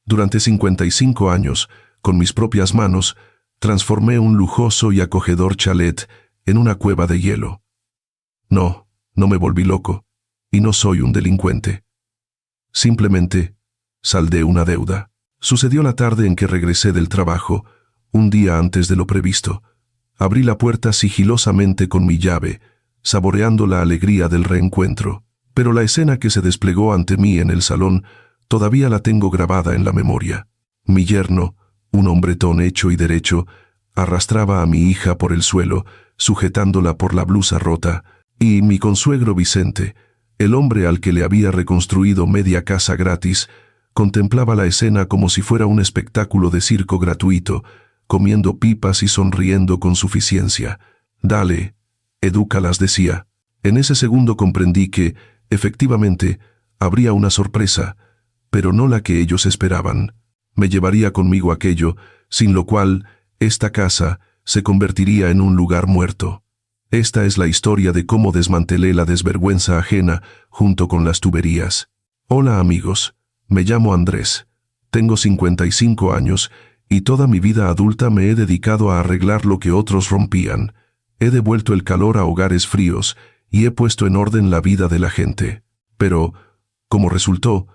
Durante 55 años, con mis propias manos, transformé un lujoso y acogedor chalet en una cueva de hielo. No, no me volví loco, y no soy un delincuente. Simplemente saldé una deuda. Sucedió la tarde en que regresé del trabajo, un día antes de lo previsto. Abrí la puerta sigilosamente con mi llave, saboreando la alegría del reencuentro. Pero la escena que se desplegó ante mí en el salón todavía la tengo grabada en la memoria. Mi yerno, un hombretón hecho y derecho, arrastraba a mi hija por el suelo, sujetándola por la blusa rota, y mi consuegro Vicente, el hombre al que le había reconstruido media casa gratis, contemplaba la escena como si fuera un espectáculo de circo gratuito, comiendo pipas y sonriendo con suficiencia. «Dale, edúcalas», decía. En ese segundo comprendí que, efectivamente, habría una sorpresa, pero no la que ellos esperaban. Me llevaría conmigo aquello, sin lo cual esta casa se convertiría en un lugar muerto. Esta es la historia de cómo desmantelé la desvergüenza ajena junto con las tuberías. Hola amigos, me llamo Andrés, tengo 55 años y toda mi vida adulta me he dedicado a arreglar lo que otros rompían. He devuelto el calor a hogares fríos y he puesto en orden la vida de la gente. Pero, como resultó,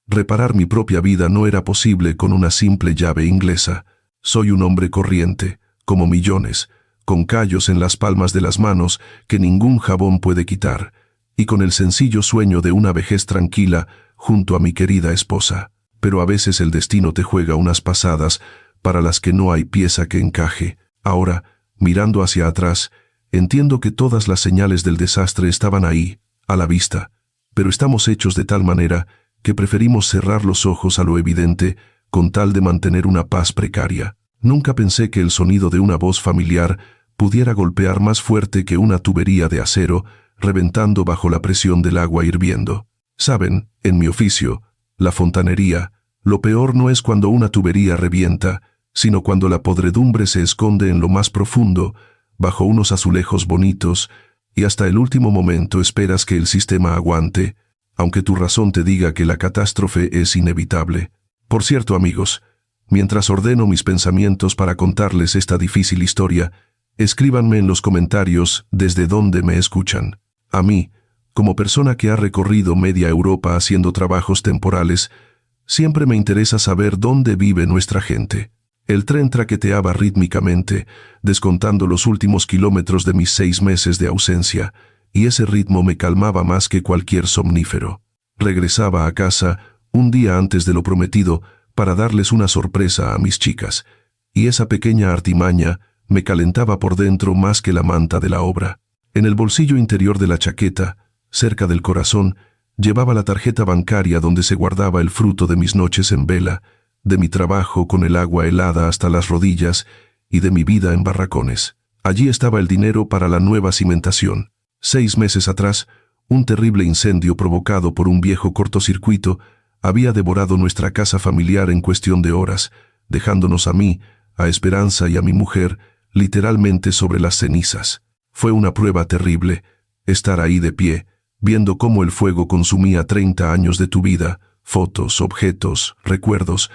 reparar mi propia vida no era posible con una simple llave inglesa. Soy un hombre corriente, como millones, con callos en las palmas de las manos que ningún jabón puede quitar, y con el sencillo sueño de una vejez tranquila junto a mi querida esposa. Pero a veces el destino te juega unas pasadas para las que no hay pieza que encaje. Ahora, mirando hacia atrás, entiendo que todas las señales del desastre estaban ahí, a la vista, pero estamos hechos de tal manera que preferimos cerrar los ojos a lo evidente con tal de mantener una paz precaria. Nunca pensé que el sonido de una voz familiar pudiera golpear más fuerte que una tubería de acero reventando bajo la presión del agua hirviendo. Saben, en mi oficio, la fontanería, lo peor no es cuando una tubería revienta, sino cuando la podredumbre se esconde en lo más profundo, bajo unos azulejos bonitos, y hasta el último momento esperas que el sistema aguante, aunque tu razón te diga que la catástrofe es inevitable. Por cierto, amigos, mientras ordeno mis pensamientos para contarles esta difícil historia, escríbanme en los comentarios desde dónde me escuchan. A mí, como persona que ha recorrido media Europa haciendo trabajos temporales, siempre me interesa saber dónde vive nuestra gente. El tren traqueteaba rítmicamente, descontando los últimos kilómetros de mis 6 meses de ausencia, y ese ritmo me calmaba más que cualquier somnífero. Regresaba a casa un día antes de lo prometido para darles una sorpresa a mis chicas, y esa pequeña artimaña me calentaba por dentro más que la manta de la obra. En el bolsillo interior de la chaqueta, cerca del corazón, llevaba la tarjeta bancaria donde se guardaba el fruto de mis noches en vela, de mi trabajo con el agua helada hasta las rodillas y de mi vida en barracones. Allí estaba el dinero para la nueva cimentación. 6 meses atrás, un terrible incendio provocado por un viejo cortocircuito había devorado nuestra casa familiar en cuestión de horas, dejándonos a mí, a Esperanza y a mi mujer, literalmente sobre las cenizas. Fue una prueba terrible, estar ahí de pie, viendo cómo el fuego consumía 30 años de tu vida, fotos, objetos, recuerdos,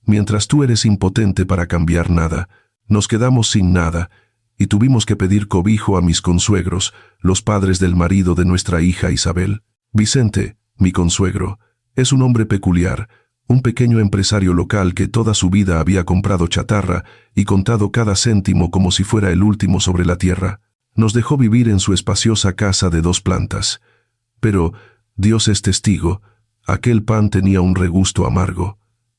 mientras tú eres impotente para cambiar nada. Nos quedamos sin nada, y tuvimos que pedir cobijo a mis consuegros, los padres del marido de nuestra hija Isabel. Vicente, mi consuegro, es un hombre peculiar, un pequeño empresario local que toda su vida había comprado chatarra y contado cada céntimo como si fuera el último sobre la tierra. Nos dejó vivir en su espaciosa casa de 2 plantas. Pero, Dios es testigo, aquel pan tenía un regusto amargo.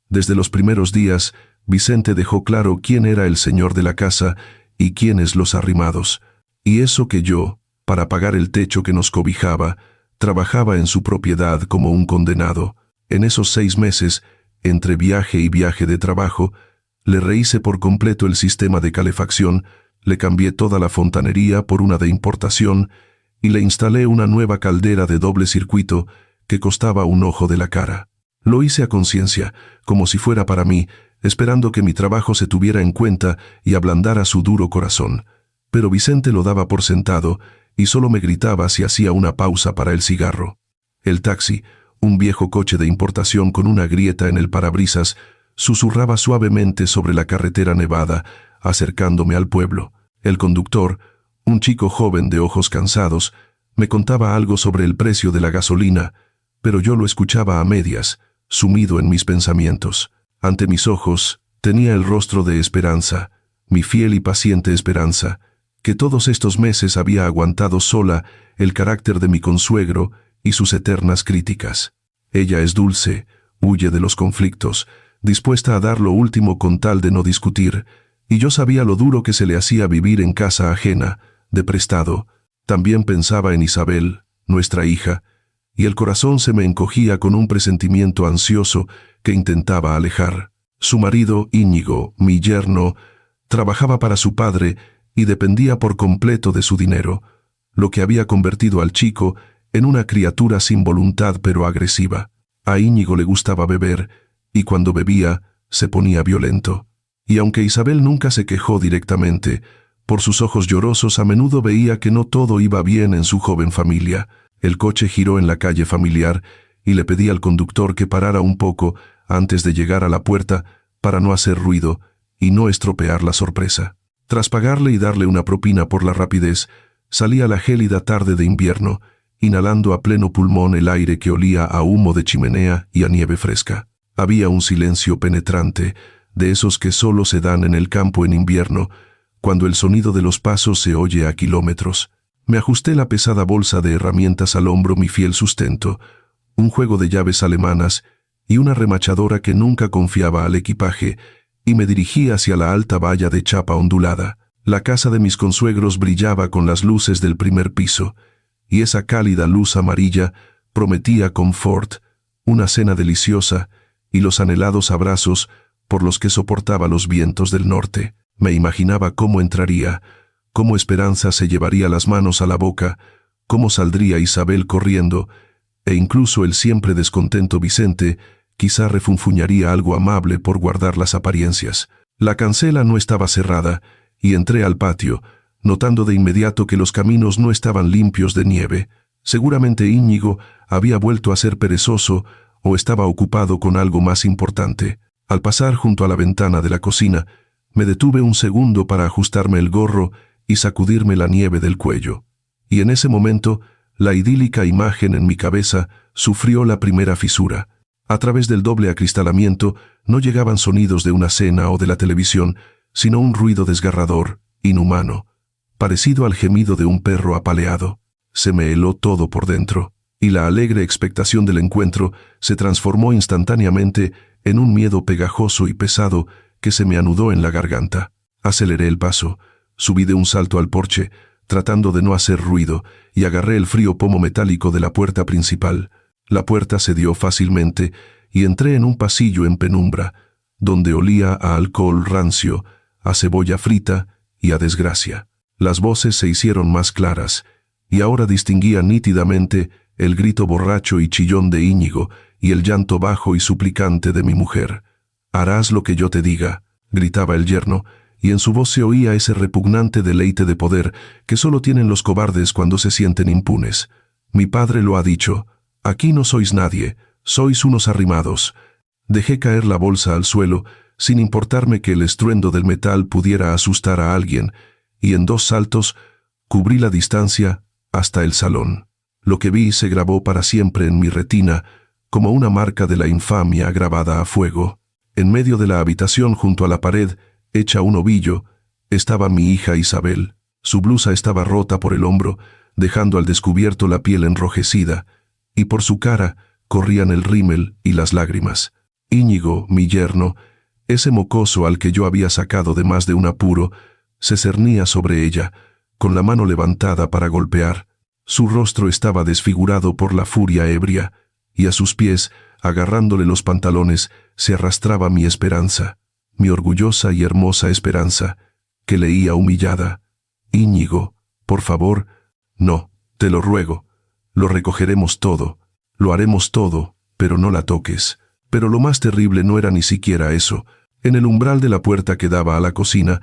Desde los primeros días, Vicente dejó claro quién era el señor de la casa y quiénes los arrimados. Y eso que yo, para pagar el techo que nos cobijaba, trabajaba en su propiedad como un condenado. En esos 6 meses, entre viaje y viaje de trabajo, le rehice por completo el sistema de calefacción, le cambié toda la fontanería por una de importación y le instalé una nueva caldera de doble circuito que costaba un ojo de la cara. Lo hice a conciencia, como si fuera para mí, esperando que mi trabajo se tuviera en cuenta y ablandara su duro corazón. Pero Vicente lo daba por sentado y solo me gritaba si hacía una pausa para el cigarro. El taxi, un viejo coche de importación con una grieta en el parabrisas, susurraba suavemente sobre la carretera nevada, acercándome al pueblo. El conductor, un chico joven de ojos cansados, me contaba algo sobre el precio de la gasolina, pero yo lo escuchaba a medias, sumido en mis pensamientos. Ante mis ojos tenía el rostro de Esperanza, mi fiel y paciente Esperanza, que todos estos meses había aguantado sola el carácter de mi consuegro y sus eternas críticas. Ella es dulce, huye de los conflictos, dispuesta a dar lo último con tal de no discutir, y yo sabía lo duro que se le hacía vivir en casa ajena, de prestado. También pensaba en Isabel, nuestra hija, y el corazón se me encogía con un presentimiento ansioso que intentaba alejar. Su marido, Íñigo, mi yerno, trabajaba para su padre y dependía por completo de su dinero, lo que había convertido al chico en una criatura sin voluntad pero agresiva. A Íñigo le gustaba beber, y cuando bebía, se ponía violento. Y aunque Isabel nunca se quejó directamente, por sus ojos llorosos a menudo veía que no todo iba bien en su joven familia. El coche giró en la calle familiar y le pedí al conductor que parara un poco antes de llegar a la puerta para no hacer ruido y no estropear la sorpresa. Tras pagarle y darle una propina por la rapidez, salí a la gélida tarde de invierno, inhalando a pleno pulmón el aire que olía a humo de chimenea y a nieve fresca. Había un silencio penetrante, de esos que solo se dan en el campo en invierno, cuando el sonido de los pasos se oye a kilómetros. Me ajusté la pesada bolsa de herramientas al hombro, mi fiel sustento, un juego de llaves alemanas y una remachadora que nunca confiaba al equipaje, y me dirigí hacia la alta valla de chapa ondulada. La casa de mis consuegros brillaba con las luces del primer piso, y esa cálida luz amarilla prometía confort, una cena deliciosa y los anhelados abrazos por los que soportaba los vientos del norte. Me imaginaba cómo entraría, cómo Esperanza se llevaría las manos a la boca, cómo saldría Isabel corriendo, e incluso el siempre descontento Vicente quizá refunfuñaría algo amable por guardar las apariencias. La cancela no estaba cerrada, y entré al patio, notando de inmediato que los caminos no estaban limpios de nieve. Seguramente Íñigo había vuelto a ser perezoso o estaba ocupado con algo más importante. Al pasar junto a la ventana de la cocina, me detuve un segundo para ajustarme el gorro y sacudirme la nieve del cuello. Y en ese momento, la idílica imagen en mi cabeza sufrió la primera fisura. A través del doble acristalamiento no llegaban sonidos de una cena o de la televisión, sino un ruido desgarrador, inhumano, parecido al gemido de un perro apaleado. Se me heló todo por dentro, y la alegre expectación del encuentro se transformó instantáneamente en un miedo pegajoso y pesado que se me anudó en la garganta. Aceleré el paso, subí de un salto al porche, tratando de no hacer ruido, y agarré el frío pomo metálico de la puerta principal. La puerta cedió fácilmente y entré en un pasillo en penumbra, donde olía a alcohol rancio, a cebolla frita y a desgracia. Las voces se hicieron más claras, y ahora distinguía nítidamente el grito borracho y chillón de Íñigo y el llanto bajo y suplicante de mi mujer. «Harás lo que yo te diga», gritaba el yerno, y en su voz se oía ese repugnante deleite de poder que solo tienen los cobardes cuando se sienten impunes. «Mi padre lo ha dicho. Aquí no sois nadie, sois unos arrimados». Dejé caer la bolsa al suelo, sin importarme que el estruendo del metal pudiera asustar a alguien, y en 2 saltos cubrí la distancia hasta el salón. Lo que vi se grabó para siempre en mi retina, como una marca de la infamia grabada a fuego. En medio de la habitación, junto a la pared, hecha un ovillo, estaba mi hija Isabel. Su blusa estaba rota por el hombro, dejando al descubierto la piel enrojecida, y por su cara corrían el rímel y las lágrimas. Íñigo, mi yerno, ese mocoso al que yo había sacado de más de un apuro, se cernía sobre ella, con la mano levantada para golpear. Su rostro estaba desfigurado por la furia ebria, y a sus pies, agarrándole los pantalones, se arrastraba mi Esperanza, mi orgullosa y hermosa Esperanza, que leía humillada: «Íñigo, por favor, no, te lo ruego, lo recogeremos todo, lo haremos todo, pero no la toques». Pero lo más terrible no era ni siquiera eso. En el umbral de la puerta que daba a la cocina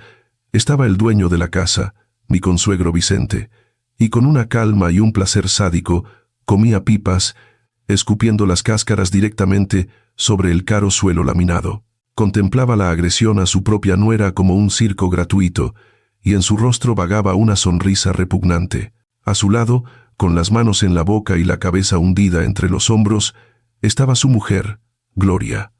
estaba el dueño de la casa, mi consuegro Vicente, y con una calma y un placer sádico comía pipas, escupiendo las cáscaras directamente sobre el caro suelo laminado. Contemplaba la agresión a su propia nuera como un circo gratuito, y en su rostro vagaba una sonrisa repugnante. A su lado, con las manos en la boca y la cabeza hundida entre los hombros, estaba su mujer, Gloria,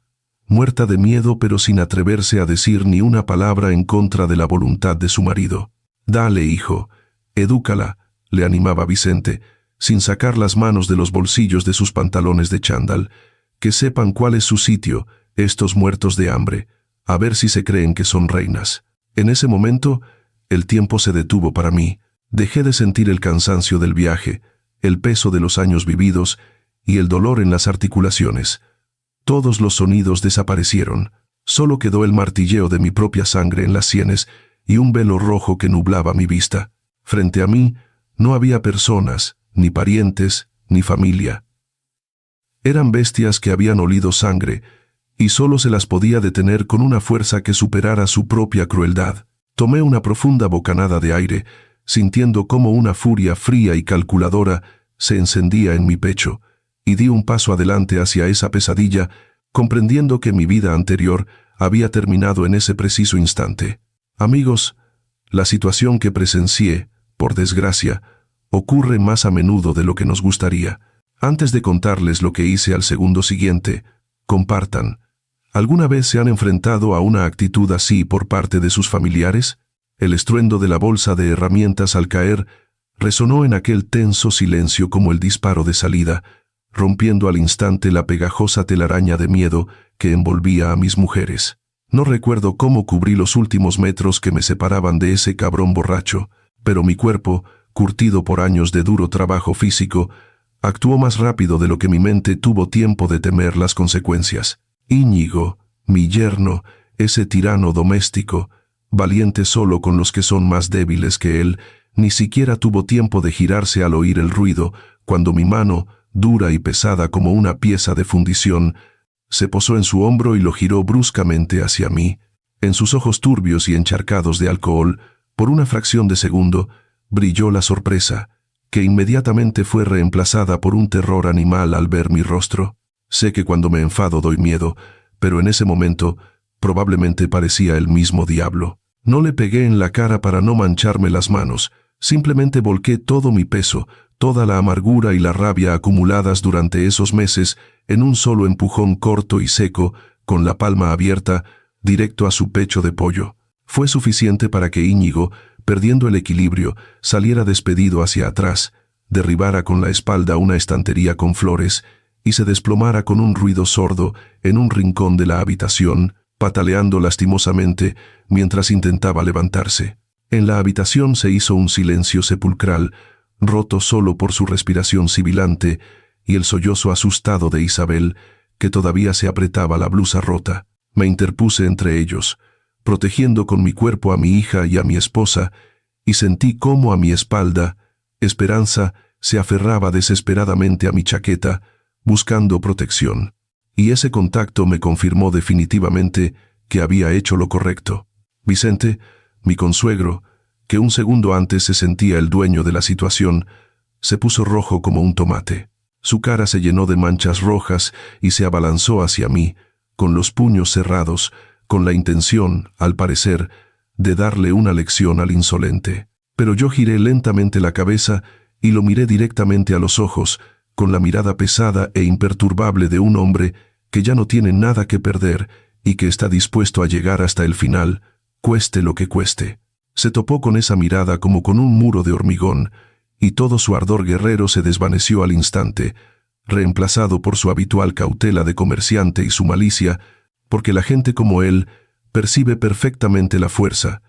muerta de miedo pero sin atreverse a decir ni una palabra en contra de la voluntad de su marido. «Dale, hijo, edúcala», le animaba Vicente, sin sacar las manos de los bolsillos de sus pantalones de chándal, «que sepan cuál es su sitio, estos muertos de hambre, a ver si se creen que son reinas». En ese momento, el tiempo se detuvo para mí. Dejé de sentir el cansancio del viaje, el peso de los años vividos y el dolor en las articulaciones. Todos los sonidos desaparecieron. Solo quedó el martilleo de mi propia sangre en las sienes y un velo rojo que nublaba mi vista. Frente a mí no había personas, ni parientes, ni familia. Eran bestias que habían olido sangre, y solo se las podía detener con una fuerza que superara su propia crueldad. Tomé una profunda bocanada de aire, sintiendo cómo una furia fría y calculadora se encendía en mi pecho, y di un paso adelante hacia esa pesadilla, comprendiendo que mi vida anterior había terminado en ese preciso instante. Amigos, la situación que presencié, por desgracia, ocurre más a menudo de lo que nos gustaría. Antes de contarles lo que hice al segundo siguiente, compartan. ¿Alguna vez se han enfrentado a una actitud así por parte de sus familiares? El estruendo de la bolsa de herramientas al caer resonó en aquel tenso silencio como el disparo de salida, rompiendo al instante la pegajosa telaraña de miedo que envolvía a mis mujeres. No recuerdo cómo cubrí los últimos metros que me separaban de ese cabrón borracho, pero mi cuerpo, curtido por años de duro trabajo físico, actuó más rápido de lo que mi mente tuvo tiempo de temer las consecuencias. Íñigo, mi yerno, ese tirano doméstico, valiente solo con los que son más débiles que él, ni siquiera tuvo tiempo de girarse al oír el ruido, cuando mi mano, dura y pesada como una pieza de fundición, se posó en su hombro y lo giró bruscamente hacia mí. En sus ojos turbios y encharcados de alcohol, por una fracción de segundo, brilló la sorpresa, que inmediatamente fue reemplazada por un terror animal al ver mi rostro. Sé que cuando me enfado doy miedo, pero en ese momento probablemente parecía el mismo diablo. No le pegué en la cara para no mancharme las manos, simplemente volqué todo mi peso, toda la amargura y la rabia acumuladas durante esos meses en un solo empujón corto y seco, con la palma abierta, directo a su pecho de pollo. Fue suficiente para que Íñigo, perdiendo el equilibrio, saliera despedido hacia atrás, derribara con la espalda una estantería con flores y se desplomara con un ruido sordo en un rincón de la habitación, pataleando lastimosamente mientras intentaba levantarse. En la habitación se hizo un silencio sepulcral, roto solo por su respiración sibilante y el sollozo asustado de Isabel, que todavía se apretaba la blusa rota. Me interpuse entre ellos, protegiendo con mi cuerpo a mi hija y a mi esposa, y sentí cómo a mi espalda, Esperanza se aferraba desesperadamente a mi chaqueta, buscando protección. Y ese contacto me confirmó definitivamente que había hecho lo correcto. Vicente, mi consuegro, que un segundo antes se sentía el dueño de la situación, se puso rojo como un tomate. Su cara se llenó de manchas rojas y se abalanzó hacia mí, con los puños cerrados, con la intención, al parecer, de darle una lección al insolente. Pero yo giré lentamente la cabeza y lo miré directamente a los ojos, con la mirada pesada e imperturbable de un hombre que ya no tiene nada que perder y que está dispuesto a llegar hasta el final, cueste lo que cueste. Se topó con esa mirada como con un muro de hormigón, y todo su ardor guerrero se desvaneció al instante, reemplazado por su habitual cautela de comerciante y su malicia, porque la gente como él percibe perfectamente la fuerza,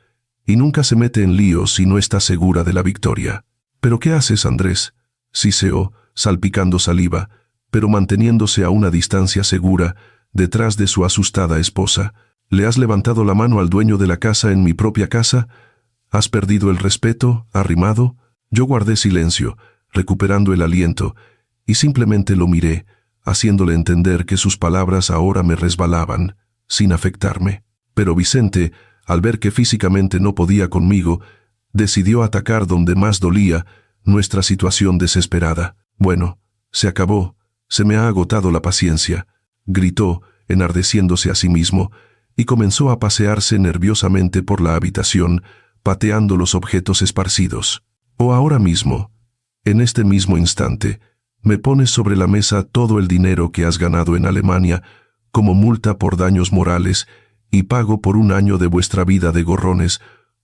y nunca se mete en líos si no está segura de la victoria. «¿Pero qué haces, Andrés?», siseó, salpicando saliva, pero manteniéndose a una distancia segura, detrás de su asustada esposa. «¿Le has levantado la mano al dueño de la casa en mi propia casa? ¿Has perdido el respeto, arrimado?». Yo guardé silencio, recuperando el aliento, y simplemente lo miré, haciéndole entender que sus palabras ahora me resbalaban, sin afectarme. Pero Vicente, al ver que físicamente no podía conmigo, decidió atacar donde más dolía, nuestra situación desesperada. «Bueno, se acabó, se me ha agotado la paciencia», gritó, enardeciéndose a sí mismo, y comenzó a pasearse nerviosamente por la habitación, pateando los objetos esparcidos. «O ahora mismo, en este mismo instante, me pones sobre la mesa todo el dinero que has ganado en Alemania como multa por daños morales y pago por 1 año de vuestra vida de gorrones,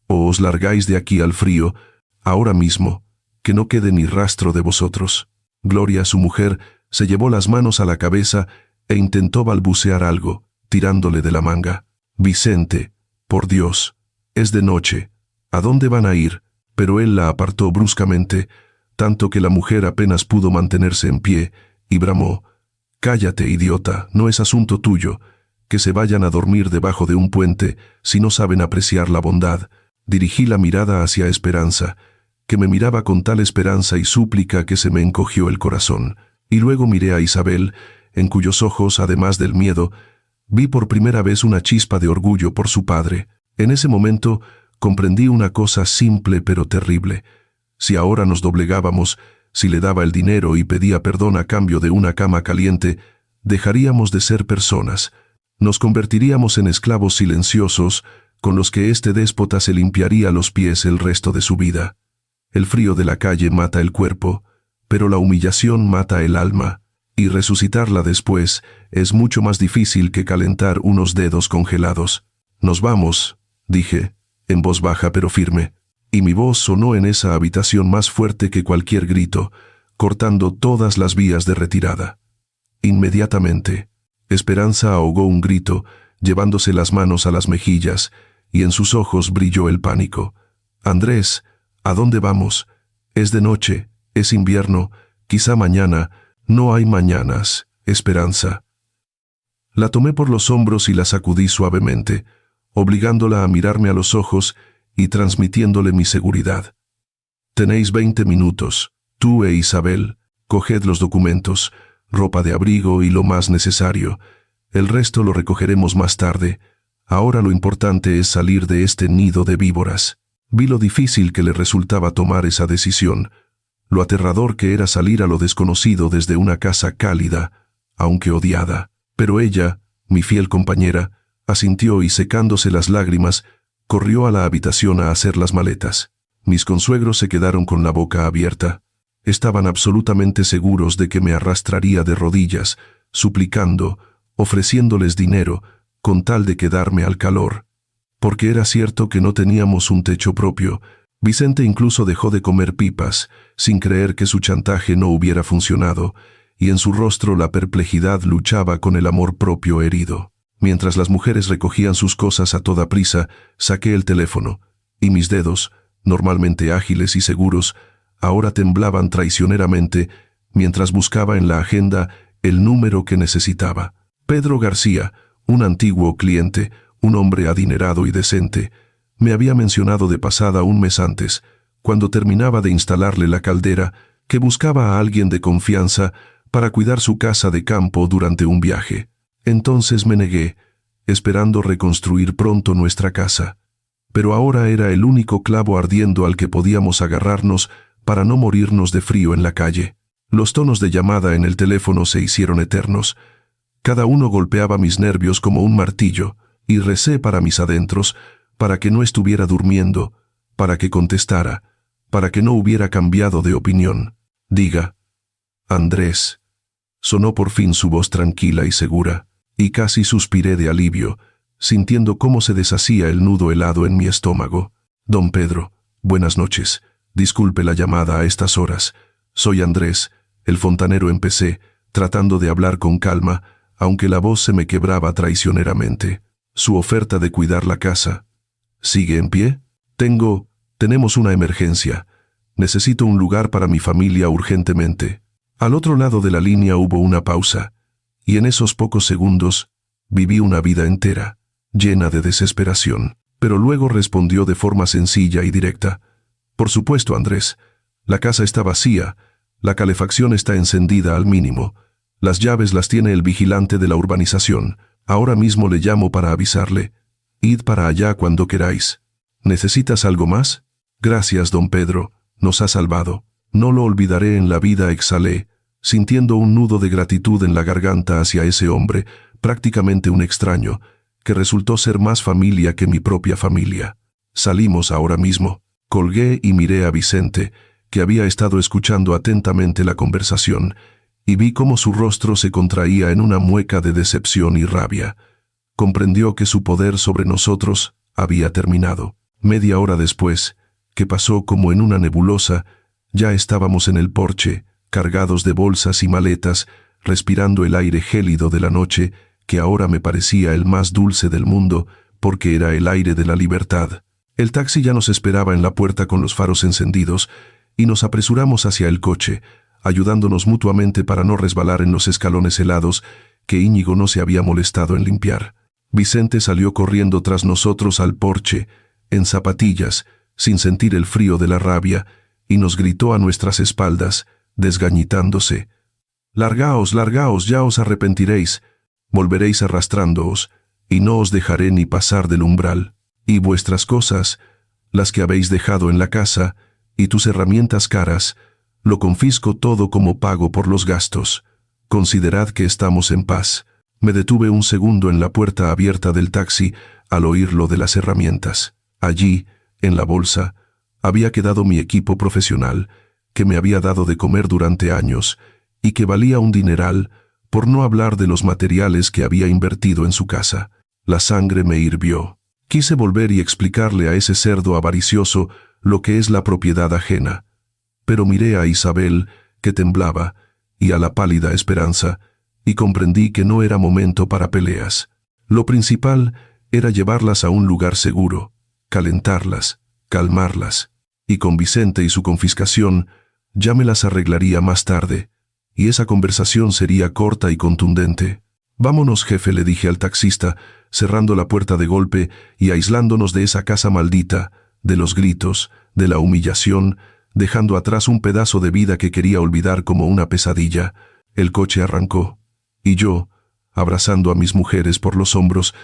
o os largáis de aquí al frío, ahora mismo, que no quede ni rastro de vosotros». Gloria, su mujer, se llevó las manos a la cabeza e intentó balbucear algo, tirándole de la manga. «Vicente, por Dios, es de noche. ¿A dónde van a ir?». Pero él la apartó bruscamente, tanto que la mujer apenas pudo mantenerse en pie, y bramó: «Cállate, idiota, no es asunto tuyo. Que se vayan a dormir debajo de un puente si no saben apreciar la bondad». Dirigí la mirada hacia Esperanza, que me miraba con tal esperanza y súplica que se me encogió el corazón, y luego miré a Isabel, en cuyos ojos, además del miedo, vi por primera vez una chispa de orgullo por su padre. En ese momento comprendí una cosa simple pero terrible. Si ahora nos doblegábamos, si le daba el dinero y pedía perdón a cambio de una cama caliente, dejaríamos de ser personas. Nos convertiríamos en esclavos silenciosos, con los que este déspota se limpiaría los pies el resto de su vida. El frío de la calle mata el cuerpo, pero la humillación mata el alma, y resucitarla después es mucho más difícil que calentar unos dedos congelados. «Nos vamos», dije, en voz baja pero firme, y mi voz sonó en esa habitación más fuerte que cualquier grito, cortando todas las vías de retirada. Inmediatamente, Esperanza ahogó un grito, llevándose las manos a las mejillas, y en sus ojos brilló el pánico. «Andrés, ¿a dónde vamos? Es de noche, es invierno, quizá mañana». «No hay mañanas, Esperanza». La tomé por los hombros y la sacudí suavemente, obligándola a mirarme a los ojos y transmitiéndole mi seguridad. «Tenéis 20 minutos, tú e Isabel. Coged los documentos, ropa de abrigo y lo más necesario. El resto lo recogeremos más tarde. Ahora lo importante es salir de este nido de víboras». Vi lo difícil que le resultaba tomar esa decisión, lo aterrador que era salir a lo desconocido desde una casa cálida, aunque odiada. Pero ella, mi fiel compañera, asintió y, secándose las lágrimas, corrió a la habitación a hacer las maletas. Mis consuegros se quedaron con la boca abierta. Estaban absolutamente seguros de que me arrastraría de rodillas, suplicando, ofreciéndoles dinero, con tal de quedarme al calor. Porque era cierto que no teníamos un techo propio. Vicente incluso dejó de comer pipas, sin creer que su chantaje no hubiera funcionado, y en su rostro la perplejidad luchaba con el amor propio herido. Mientras las mujeres recogían sus cosas a toda prisa, saqué el teléfono, y mis dedos, normalmente ágiles y seguros, ahora temblaban traicioneramente mientras buscaba en la agenda el número que necesitaba. Pedro García, un antiguo cliente, un hombre adinerado y decente, me había mencionado de pasada un mes antes, cuando terminaba de instalarle la caldera, que buscaba a alguien de confianza para cuidar su casa de campo durante un viaje. Entonces me negué, esperando reconstruir pronto nuestra casa. Pero ahora era el único clavo ardiendo al que podíamos agarrarnos para no morirnos de frío en la calle. Los tonos de llamada en el teléfono se hicieron eternos. Cada uno golpeaba mis nervios como un martillo, y recé para mis adentros, para que no estuviera durmiendo, para que contestara, para que no hubiera cambiado de opinión. «Diga, Andrés». Sonó por fin su voz tranquila y segura, y casi suspiré de alivio, sintiendo cómo se deshacía el nudo helado en mi estómago. «Don Pedro, buenas noches. Disculpe la llamada a estas horas. Soy Andrés, el fontanero», empecé, tratando de hablar con calma, aunque la voz se me quebraba traicioneramente. «Su oferta de cuidar la casa ¿sigue en pie? Tenemos una emergencia. Necesito un lugar para mi familia urgentemente». Al otro lado de la línea hubo una pausa, y en esos pocos segundos viví una vida entera, llena de desesperación. Pero luego respondió de forma sencilla y directa: «Por supuesto, Andrés. La casa está vacía, la calefacción está encendida al mínimo. Las llaves las tiene el vigilante de la urbanización. Ahora mismo le llamo para avisarle. Id para allá cuando queráis. ¿Necesitas algo más?». «Gracias, don Pedro, nos ha salvado. No lo olvidaré en la vida», exhalé, sintiendo un nudo de gratitud en la garganta hacia ese hombre, prácticamente un extraño, que resultó ser más familia que mi propia familia. Salimos ahora mismo. Colgué y miré a Vicente, que había estado escuchando atentamente la conversación, y vi cómo su rostro se contraía en una mueca de decepción y rabia. Comprendió que su poder sobre nosotros había terminado. Media hora después, que pasó como en una nebulosa, ya estábamos en el porche, cargados de bolsas y maletas, respirando el aire gélido de la noche, que ahora me parecía el más dulce del mundo, porque era el aire de la libertad. El taxi ya nos esperaba en la puerta con los faros encendidos, y nos apresuramos hacia el coche, ayudándonos mutuamente para no resbalar en los escalones helados que Íñigo no se había molestado en limpiar. Vicente salió corriendo tras nosotros al porche, en zapatillas, sin sentir el frío de la rabia, y nos gritó a nuestras espaldas, desgañitándose: «Largaos, largaos, ya os arrepentiréis, volveréis arrastrándoos, y no os dejaré ni pasar del umbral. Y vuestras cosas, las que habéis dejado en la casa, y tus herramientas caras, lo confisco todo como pago por los gastos. Considerad que estamos en paz». Me detuve un segundo en la puerta abierta del taxi al oír lo de las herramientas. Allí, en la bolsa, había quedado mi equipo profesional, que me había dado de comer durante años, y que valía un dineral, por no hablar de los materiales que había invertido en su casa. La sangre me hirvió. Quise volver y explicarle a ese cerdo avaricioso lo que es la propiedad ajena. Pero miré a Isabel, que temblaba, y a la pálida Esperanza, y comprendí que no era momento para peleas. Lo principal era llevarlas a un lugar seguro, calentarlas, calmarlas, y con Vicente y su confiscación ya me las arreglaría más tarde, y esa conversación sería corta y contundente. «Vámonos, jefe», le dije al taxista, cerrando la puerta de golpe y aislándonos de esa casa maldita, de los gritos, de la humillación, dejando atrás un pedazo de vida que quería olvidar como una pesadilla. El coche arrancó, y yo, abrazando a mis mujeres por los hombros,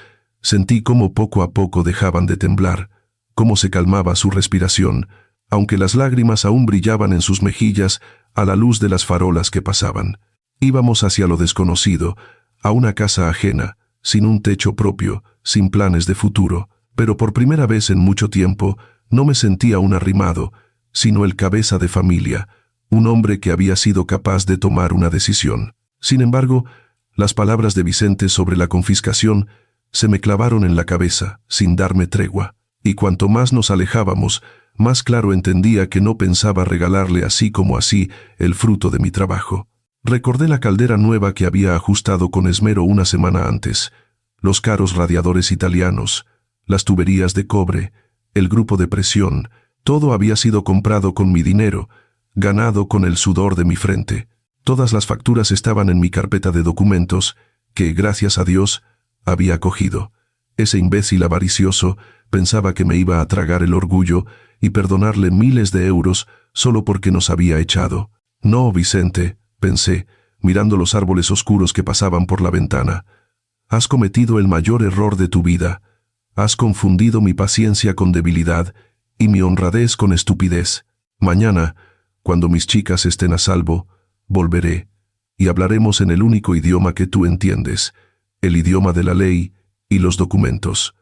sentí cómo poco a poco dejaban de temblar, cómo se calmaba su respiración, aunque las lágrimas aún brillaban en sus mejillas a la luz de las farolas que pasaban. Íbamos hacia lo desconocido, a una casa ajena, sin un techo propio, sin planes de futuro, pero por primera vez en mucho tiempo no me sentía un arrimado, sino el cabeza de familia, un hombre que había sido capaz de tomar una decisión. Sin embargo, las palabras de Vicente sobre la confiscación se me clavaron en la cabeza, sin darme tregua, y cuanto más nos alejábamos, más claro entendía que no pensaba regalarle así como así el fruto de mi trabajo. Recordé la caldera nueva que había ajustado con esmero una semana antes, los caros radiadores italianos, las tuberías de cobre, el grupo de presión. Todo había sido comprado con mi dinero, ganado con el sudor de mi frente. Todas las facturas estaban en mi carpeta de documentos, que, gracias a Dios, había cogido. Ese imbécil avaricioso pensaba que me iba a tragar el orgullo y perdonarle miles de euros solo porque nos había echado. «No, Vicente», pensé, mirando los árboles oscuros que pasaban por la ventana. «Has cometido el mayor error de tu vida. Has confundido mi paciencia con debilidad y mi honradez con estupidez. Mañana, cuando mis chicas estén a salvo, volveré, y hablaremos en el único idioma que tú entiendes, el idioma de la ley y los documentos.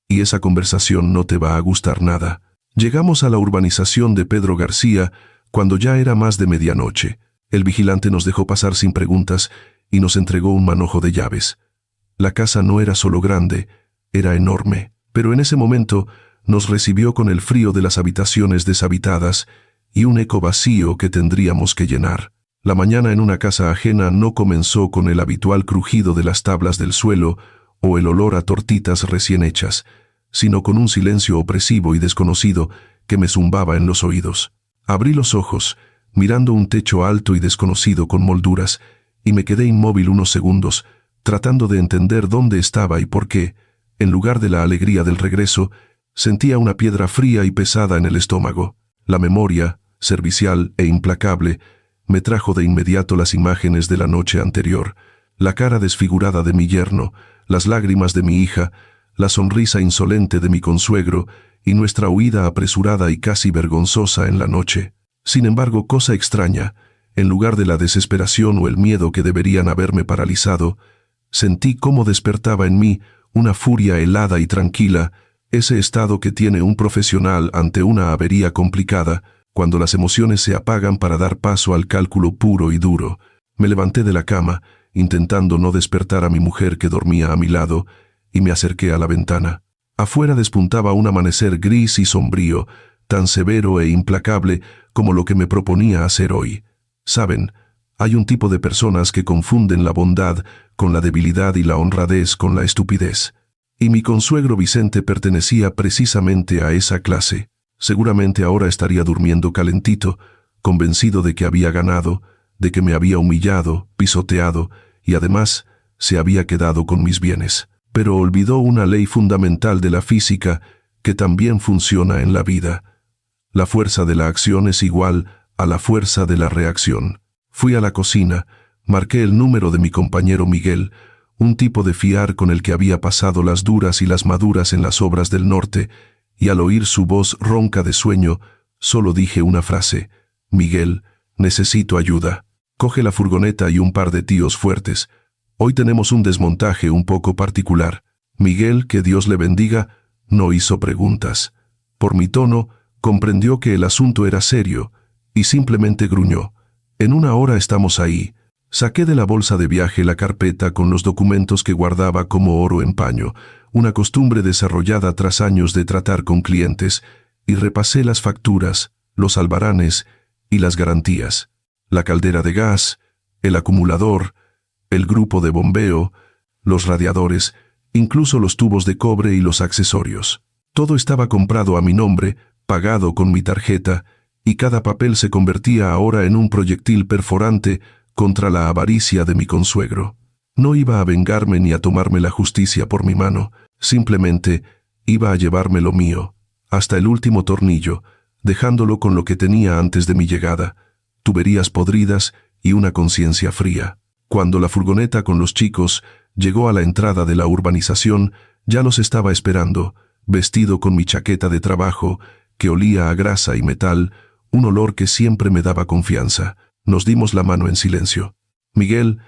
Y esa conversación no te va a gustar nada». Llegamos a la urbanización de Pedro García cuando ya era más de medianoche. El vigilante nos dejó pasar sin preguntas y nos entregó un manojo de llaves. La casa no era solo grande, era enorme, pero en ese momento nos recibió con el frío de las habitaciones deshabitadas y un eco vacío que tendríamos que llenar. La mañana en una casa ajena no comenzó con el habitual crujido de las tablas del suelo o el olor a tortitas recién hechas, sino con un silencio opresivo y desconocido que me zumbaba en los oídos. Abrí los ojos, mirando un techo alto y desconocido con molduras, y me quedé inmóvil unos segundos, tratando de entender dónde estaba y por qué, en lugar de la alegría del regreso, sentía una piedra fría y pesada en el estómago. La memoria, servicial e implacable, me trajo de inmediato las imágenes de la noche anterior, la cara desfigurada de mi yerno, las lágrimas de mi hija, la sonrisa insolente de mi consuegro y nuestra huida apresurada y casi vergonzosa en la noche. Sin embargo, cosa extraña, en lugar de la desesperación o el miedo que deberían haberme paralizado, sentí cómo despertaba en mí una furia helada y tranquila, ese estado que tiene un profesional ante una avería complicada, cuando las emociones se apagan para dar paso al cálculo puro y duro. Me levanté de la cama, intentando no despertar a mi mujer que dormía a mi lado, y me acerqué a la ventana. Afuera despuntaba un amanecer gris y sombrío, tan severo e implacable como lo que me proponía hacer hoy. Saben, hay un tipo de personas que confunden la bondad con la debilidad y la honradez con la estupidez. Y mi consuegro Vicente pertenecía precisamente a esa clase. Seguramente ahora estaría durmiendo calentito, convencido de que había ganado, de que me había humillado, pisoteado, y además se había quedado con mis bienes. Pero olvidó una ley fundamental de la física que también funciona en la vida. La fuerza de la acción es igual a la fuerza de la reacción. Fui a la cocina, marqué el número de mi compañero Miguel, un tipo de fiar con el que había pasado las duras y las maduras en las obras del norte, y al oír su voz ronca de sueño, solo dije una frase: «Miguel, necesito ayuda. Coge la furgoneta y un par de tíos fuertes. Hoy tenemos un desmontaje un poco particular». Miguel, que Dios le bendiga, no hizo preguntas. Por mi tono, comprendió que el asunto era serio, y simplemente gruñó: «En una hora estamos ahí». Saqué de la bolsa de viaje la carpeta con los documentos que guardaba como oro en paño, una costumbre desarrollada tras años de tratar con clientes, y repasé las facturas, los albaranes y las garantías. La caldera de gas, el acumulador, el grupo de bombeo, los radiadores, incluso los tubos de cobre y los accesorios. Todo estaba comprado a mi nombre, pagado con mi tarjeta, y cada papel se convertía ahora en un proyectil perforante contra la avaricia de mi consuegro. No iba a vengarme ni a tomarme la justicia por mi mano, simplemente iba a llevarme lo mío, hasta el último tornillo, dejándolo con lo que tenía antes de mi llegada: tuberías podridas y una conciencia fría. Cuando la furgoneta con los chicos llegó a la entrada de la urbanización, ya los estaba esperando, vestido con mi chaqueta de trabajo, que olía a grasa y metal, un olor que siempre me daba confianza. Nos dimos la mano en silencio. Miguel,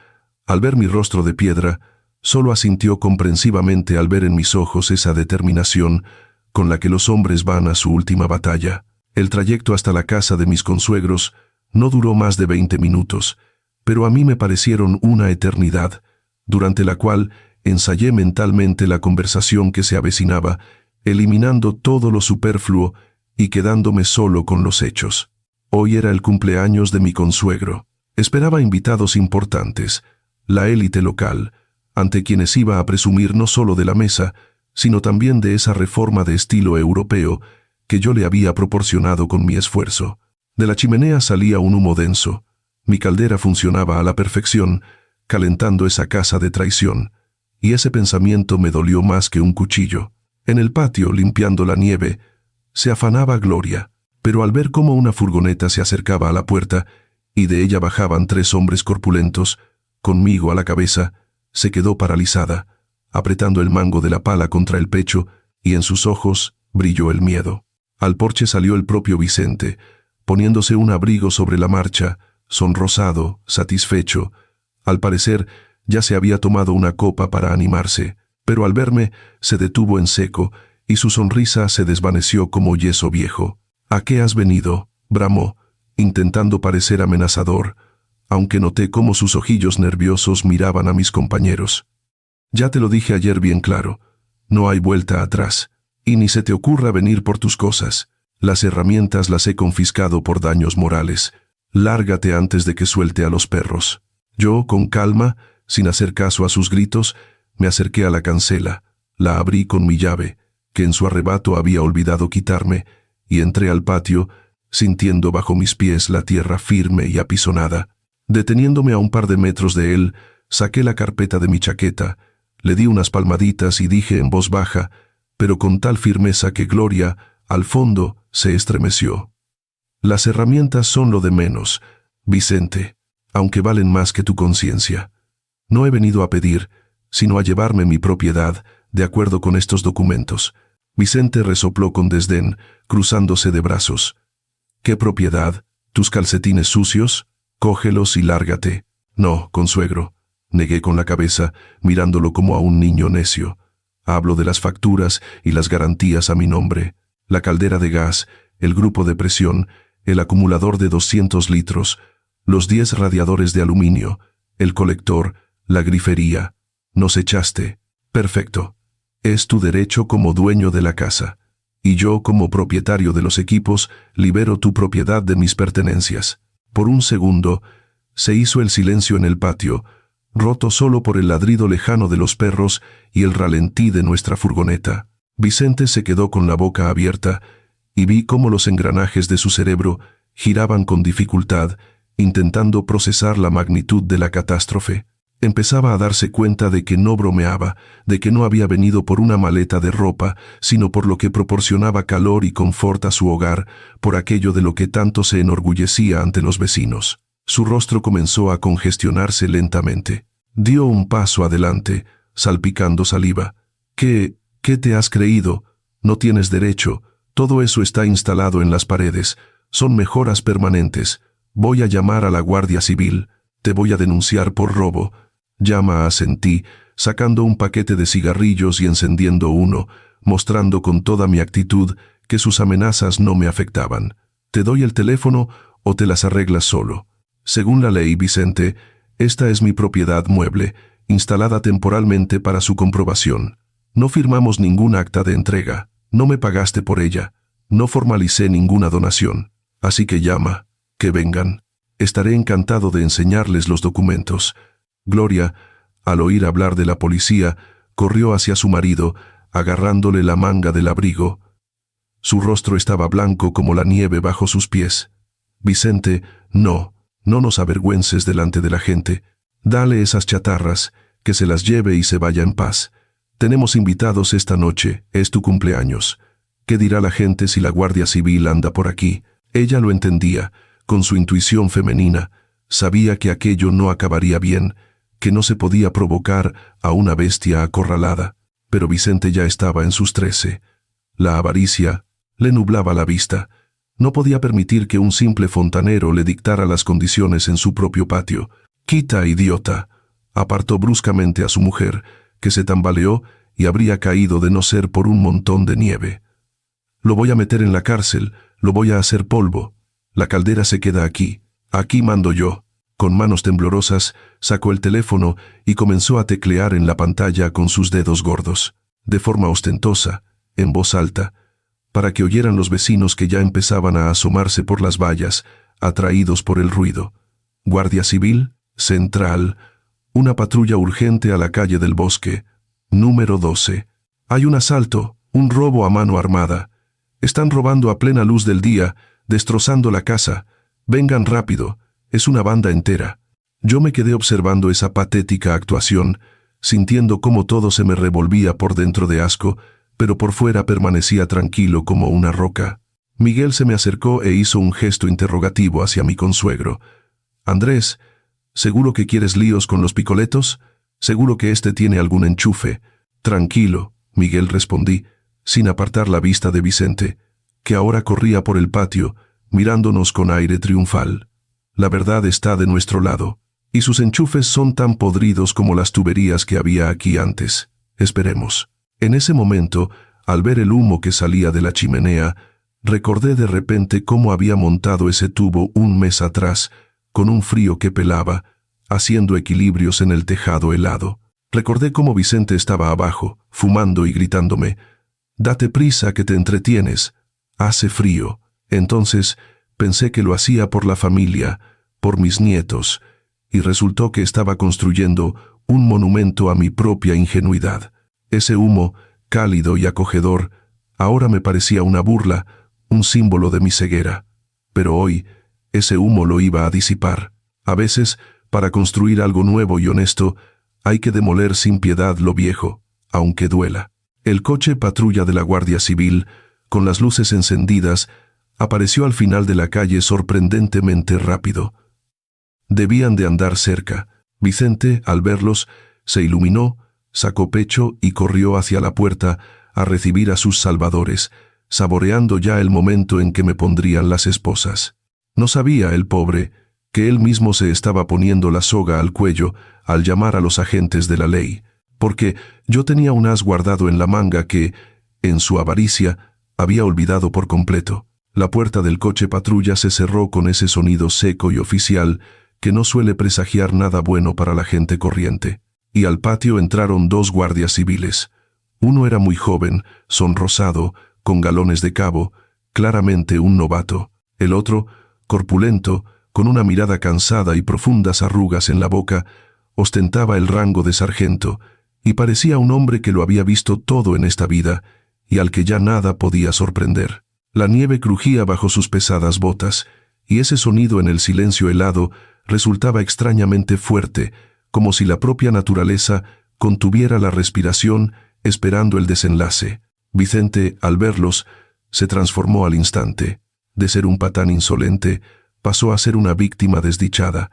al ver mi rostro de piedra, solo asintió comprensivamente al ver en mis ojos esa determinación con la que los hombres van a su última batalla. El trayecto hasta la casa de mis consuegros no duró más de 20 minutos, pero a mí me parecieron una eternidad, durante la cual ensayé mentalmente la conversación que se avecinaba, eliminando todo lo superfluo y quedándome solo con los hechos. Hoy era el cumpleaños de mi consuegro. Esperaba invitados importantes, la élite local, ante quienes iba a presumir no solo de la mesa, sino también de esa reforma de estilo europeo que yo le había proporcionado con mi esfuerzo. De la chimenea salía un humo denso. Mi caldera funcionaba a la perfección, calentando esa casa de traición, y ese pensamiento me dolió más que un cuchillo. En el patio, limpiando la nieve, se afanaba Gloria, pero al ver cómo una furgoneta se acercaba a la puerta y de ella bajaban 3 hombres corpulentos, conmigo a la cabeza, se quedó paralizada, apretando el mango de la pala contra el pecho, y en sus ojos brilló el miedo. Al porche salió el propio Vicente, poniéndose un abrigo sobre la marcha, sonrosado, satisfecho. Al parecer, ya se había tomado una copa para animarse, pero al verme se detuvo en seco y su sonrisa se desvaneció como yeso viejo. «¿A qué has venido?», bramó, intentando parecer amenazador, aunque noté cómo sus ojillos nerviosos miraban a mis compañeros. «Ya te lo dije ayer bien claro, no hay vuelta atrás, y ni se te ocurra venir por tus cosas. Las herramientas las he confiscado por daños morales. Lárgate antes de que suelte a los perros». Yo, con calma, sin hacer caso a sus gritos, me acerqué a la cancela, la abrí con mi llave, que en su arrebato había olvidado quitarme, y entré al patio, sintiendo bajo mis pies la tierra firme y apisonada. Deteniéndome a un par de metros de él, saqué la carpeta de mi chaqueta, le di unas palmaditas y dije en voz baja, pero con tal firmeza que Gloria, al fondo, se estremeció: «Las herramientas son lo de menos, Vicente, aunque valen más que tu conciencia. No he venido a pedir, sino a llevarme mi propiedad, de acuerdo con estos documentos». Vicente resopló con desdén, cruzándose de brazos. «¿Qué propiedad? ¿Tus calcetines sucios? Cógelos y lárgate». «No, consuegro», negué con la cabeza, mirándolo como a un niño necio. Hablo de las facturas y las garantías a mi nombre, la caldera de gas, el grupo de presión, el acumulador de 200 litros, los 10 radiadores de aluminio, el colector, la grifería. Nos echaste. Perfecto. Es tu derecho como dueño de la casa. Y yo, como propietario de los equipos, libero tu propiedad de mis pertenencias. Por un segundo, se hizo el silencio en el patio, roto solo por el ladrido lejano de los perros y el ralentí de nuestra furgoneta. Vicente se quedó con la boca abierta y vi cómo los engranajes de su cerebro giraban con dificultad, intentando procesar la magnitud de la catástrofe. Empezaba a darse cuenta de que no bromeaba, de que no había venido por una maleta de ropa, sino por lo que proporcionaba calor y confort a su hogar, por aquello de lo que tanto se enorgullecía ante los vecinos. Su rostro comenzó a congestionarse lentamente. Dio un paso adelante, salpicando saliva. ¿Qué te has creído? No tienes derecho. Todo eso está instalado en las paredes. Son mejoras permanentes. Voy a llamar a la Guardia Civil. Te voy a denunciar por robo. Llama, asentí, sacando un paquete de cigarrillos y encendiendo uno, mostrando con toda mi actitud que sus amenazas no me afectaban. Te doy el teléfono o te las arreglas solo. Según la ley, Vicente, esta es mi propiedad mueble, instalada temporalmente para su comprobación. No firmamos ningún acta de entrega, no me pagaste por ella, no formalicé ninguna donación. Así que llama, que vengan. Estaré encantado de enseñarles los documentos. Gloria, al oír hablar de la policía, corrió hacia su marido, agarrándole la manga del abrigo. Su rostro estaba blanco como la nieve bajo sus pies. Vicente, no nos avergüences delante de la gente. Dale esas chatarras, que se las lleve y se vaya en paz. Tenemos invitados esta noche, es tu cumpleaños. ¿Qué dirá la gente si la Guardia Civil anda por aquí? Ella lo entendía, con su intuición femenina. Sabía que aquello no acabaría bien, que no se podía provocar a una bestia acorralada. Pero Vicente ya estaba en sus 13. La avaricia le nublaba la vista. No podía permitir que un simple fontanero le dictara las condiciones en su propio patio. «Quita, idiota», apartó bruscamente a su mujer, que se tambaleó y habría caído de no ser por un montón de nieve. «Lo voy a meter en la cárcel, lo voy a hacer polvo. La caldera se queda aquí. Aquí mando yo». Con manos temblorosas, sacó el teléfono y comenzó a teclear en la pantalla con sus dedos gordos, de forma ostentosa, en voz alta, para que oyeran los vecinos que ya empezaban a asomarse por las vallas, atraídos por el ruido. Guardia Civil, Central, una patrulla urgente a la calle del Bosque, número 12. Hay un asalto, un robo a mano armada. Están robando a plena luz del día, destrozando la casa. Vengan rápido. Es una banda entera. Yo me quedé observando esa patética actuación, sintiendo cómo todo se me revolvía por dentro de asco, pero por fuera permanecía tranquilo como una roca. Miguel se me acercó e hizo un gesto interrogativo hacia mi consuegro. «Andrés, ¿seguro que quieres líos con los picoletos? ¿Seguro que este tiene algún enchufe?» «Tranquilo», Miguel respondí, sin apartar la vista de Vicente, que ahora corría por el patio, mirándonos con aire triunfal. La verdad está de nuestro lado, y sus enchufes son tan podridos como las tuberías que había aquí antes. Esperemos. En ese momento, al ver el humo que salía de la chimenea, recordé de repente cómo había montado ese tubo un mes atrás, con un frío que pelaba, haciendo equilibrios en el tejado helado. Recordé cómo Vicente estaba abajo, fumando y gritándome: «Date prisa que te entretienes. Hace frío». Entonces pensé que lo hacía por la familia, por mis nietos, y resultó que estaba construyendo un monumento a mi propia ingenuidad. Ese humo, cálido y acogedor, ahora me parecía una burla, un símbolo de mi ceguera. Pero hoy, ese humo lo iba a disipar. A veces, para construir algo nuevo y honesto, hay que demoler sin piedad lo viejo, aunque duela. El coche patrulla de la Guardia Civil, con las luces encendidas, apareció al final de la calle sorprendentemente rápido. Debían de andar cerca. Vicente, al verlos, se iluminó, sacó pecho y corrió hacia la puerta a recibir a sus salvadores, saboreando ya el momento en que me pondrían las esposas. No sabía, el pobre, que él mismo se estaba poniendo la soga al cuello al llamar a los agentes de la ley. porque yo tenía un as guardado en la manga que, en su avaricia, había olvidado por completo. La puerta del coche patrulla se cerró con ese sonido seco y oficial que no suele presagiar nada bueno para la gente corriente. Y al patio entraron 2 guardias civiles. Uno era muy joven, sonrosado, con galones de cabo, claramente un novato. El otro, corpulento, con una mirada cansada y profundas arrugas en la boca, ostentaba el rango de sargento, y parecía un hombre que lo había visto todo en esta vida, y al que ya nada podía sorprender. La nieve crujía bajo sus pesadas botas, y ese sonido en el silencio helado resultaba extrañamente fuerte, como si la propia naturaleza contuviera la respiración esperando el desenlace. Vicente, al verlos, se transformó al instante. De ser un patán insolente, pasó a ser una víctima desdichada.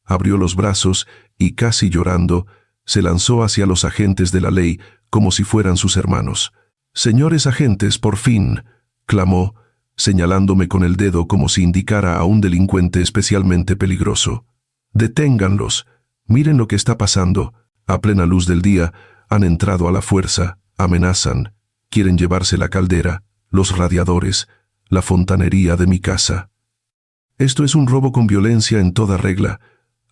Abrió los brazos y, casi llorando, se lanzó hacia los agentes de la ley como si fueran sus hermanos. «Señores agentes, por fin», clamó, señalándome con el dedo como si indicara a un delincuente especialmente peligroso. «Deténganlos. Miren lo que está pasando. A plena luz del día, han entrado a la fuerza, amenazan, quieren llevarse la caldera, los radiadores, la fontanería de mi casa. Esto es un robo con violencia en toda regla.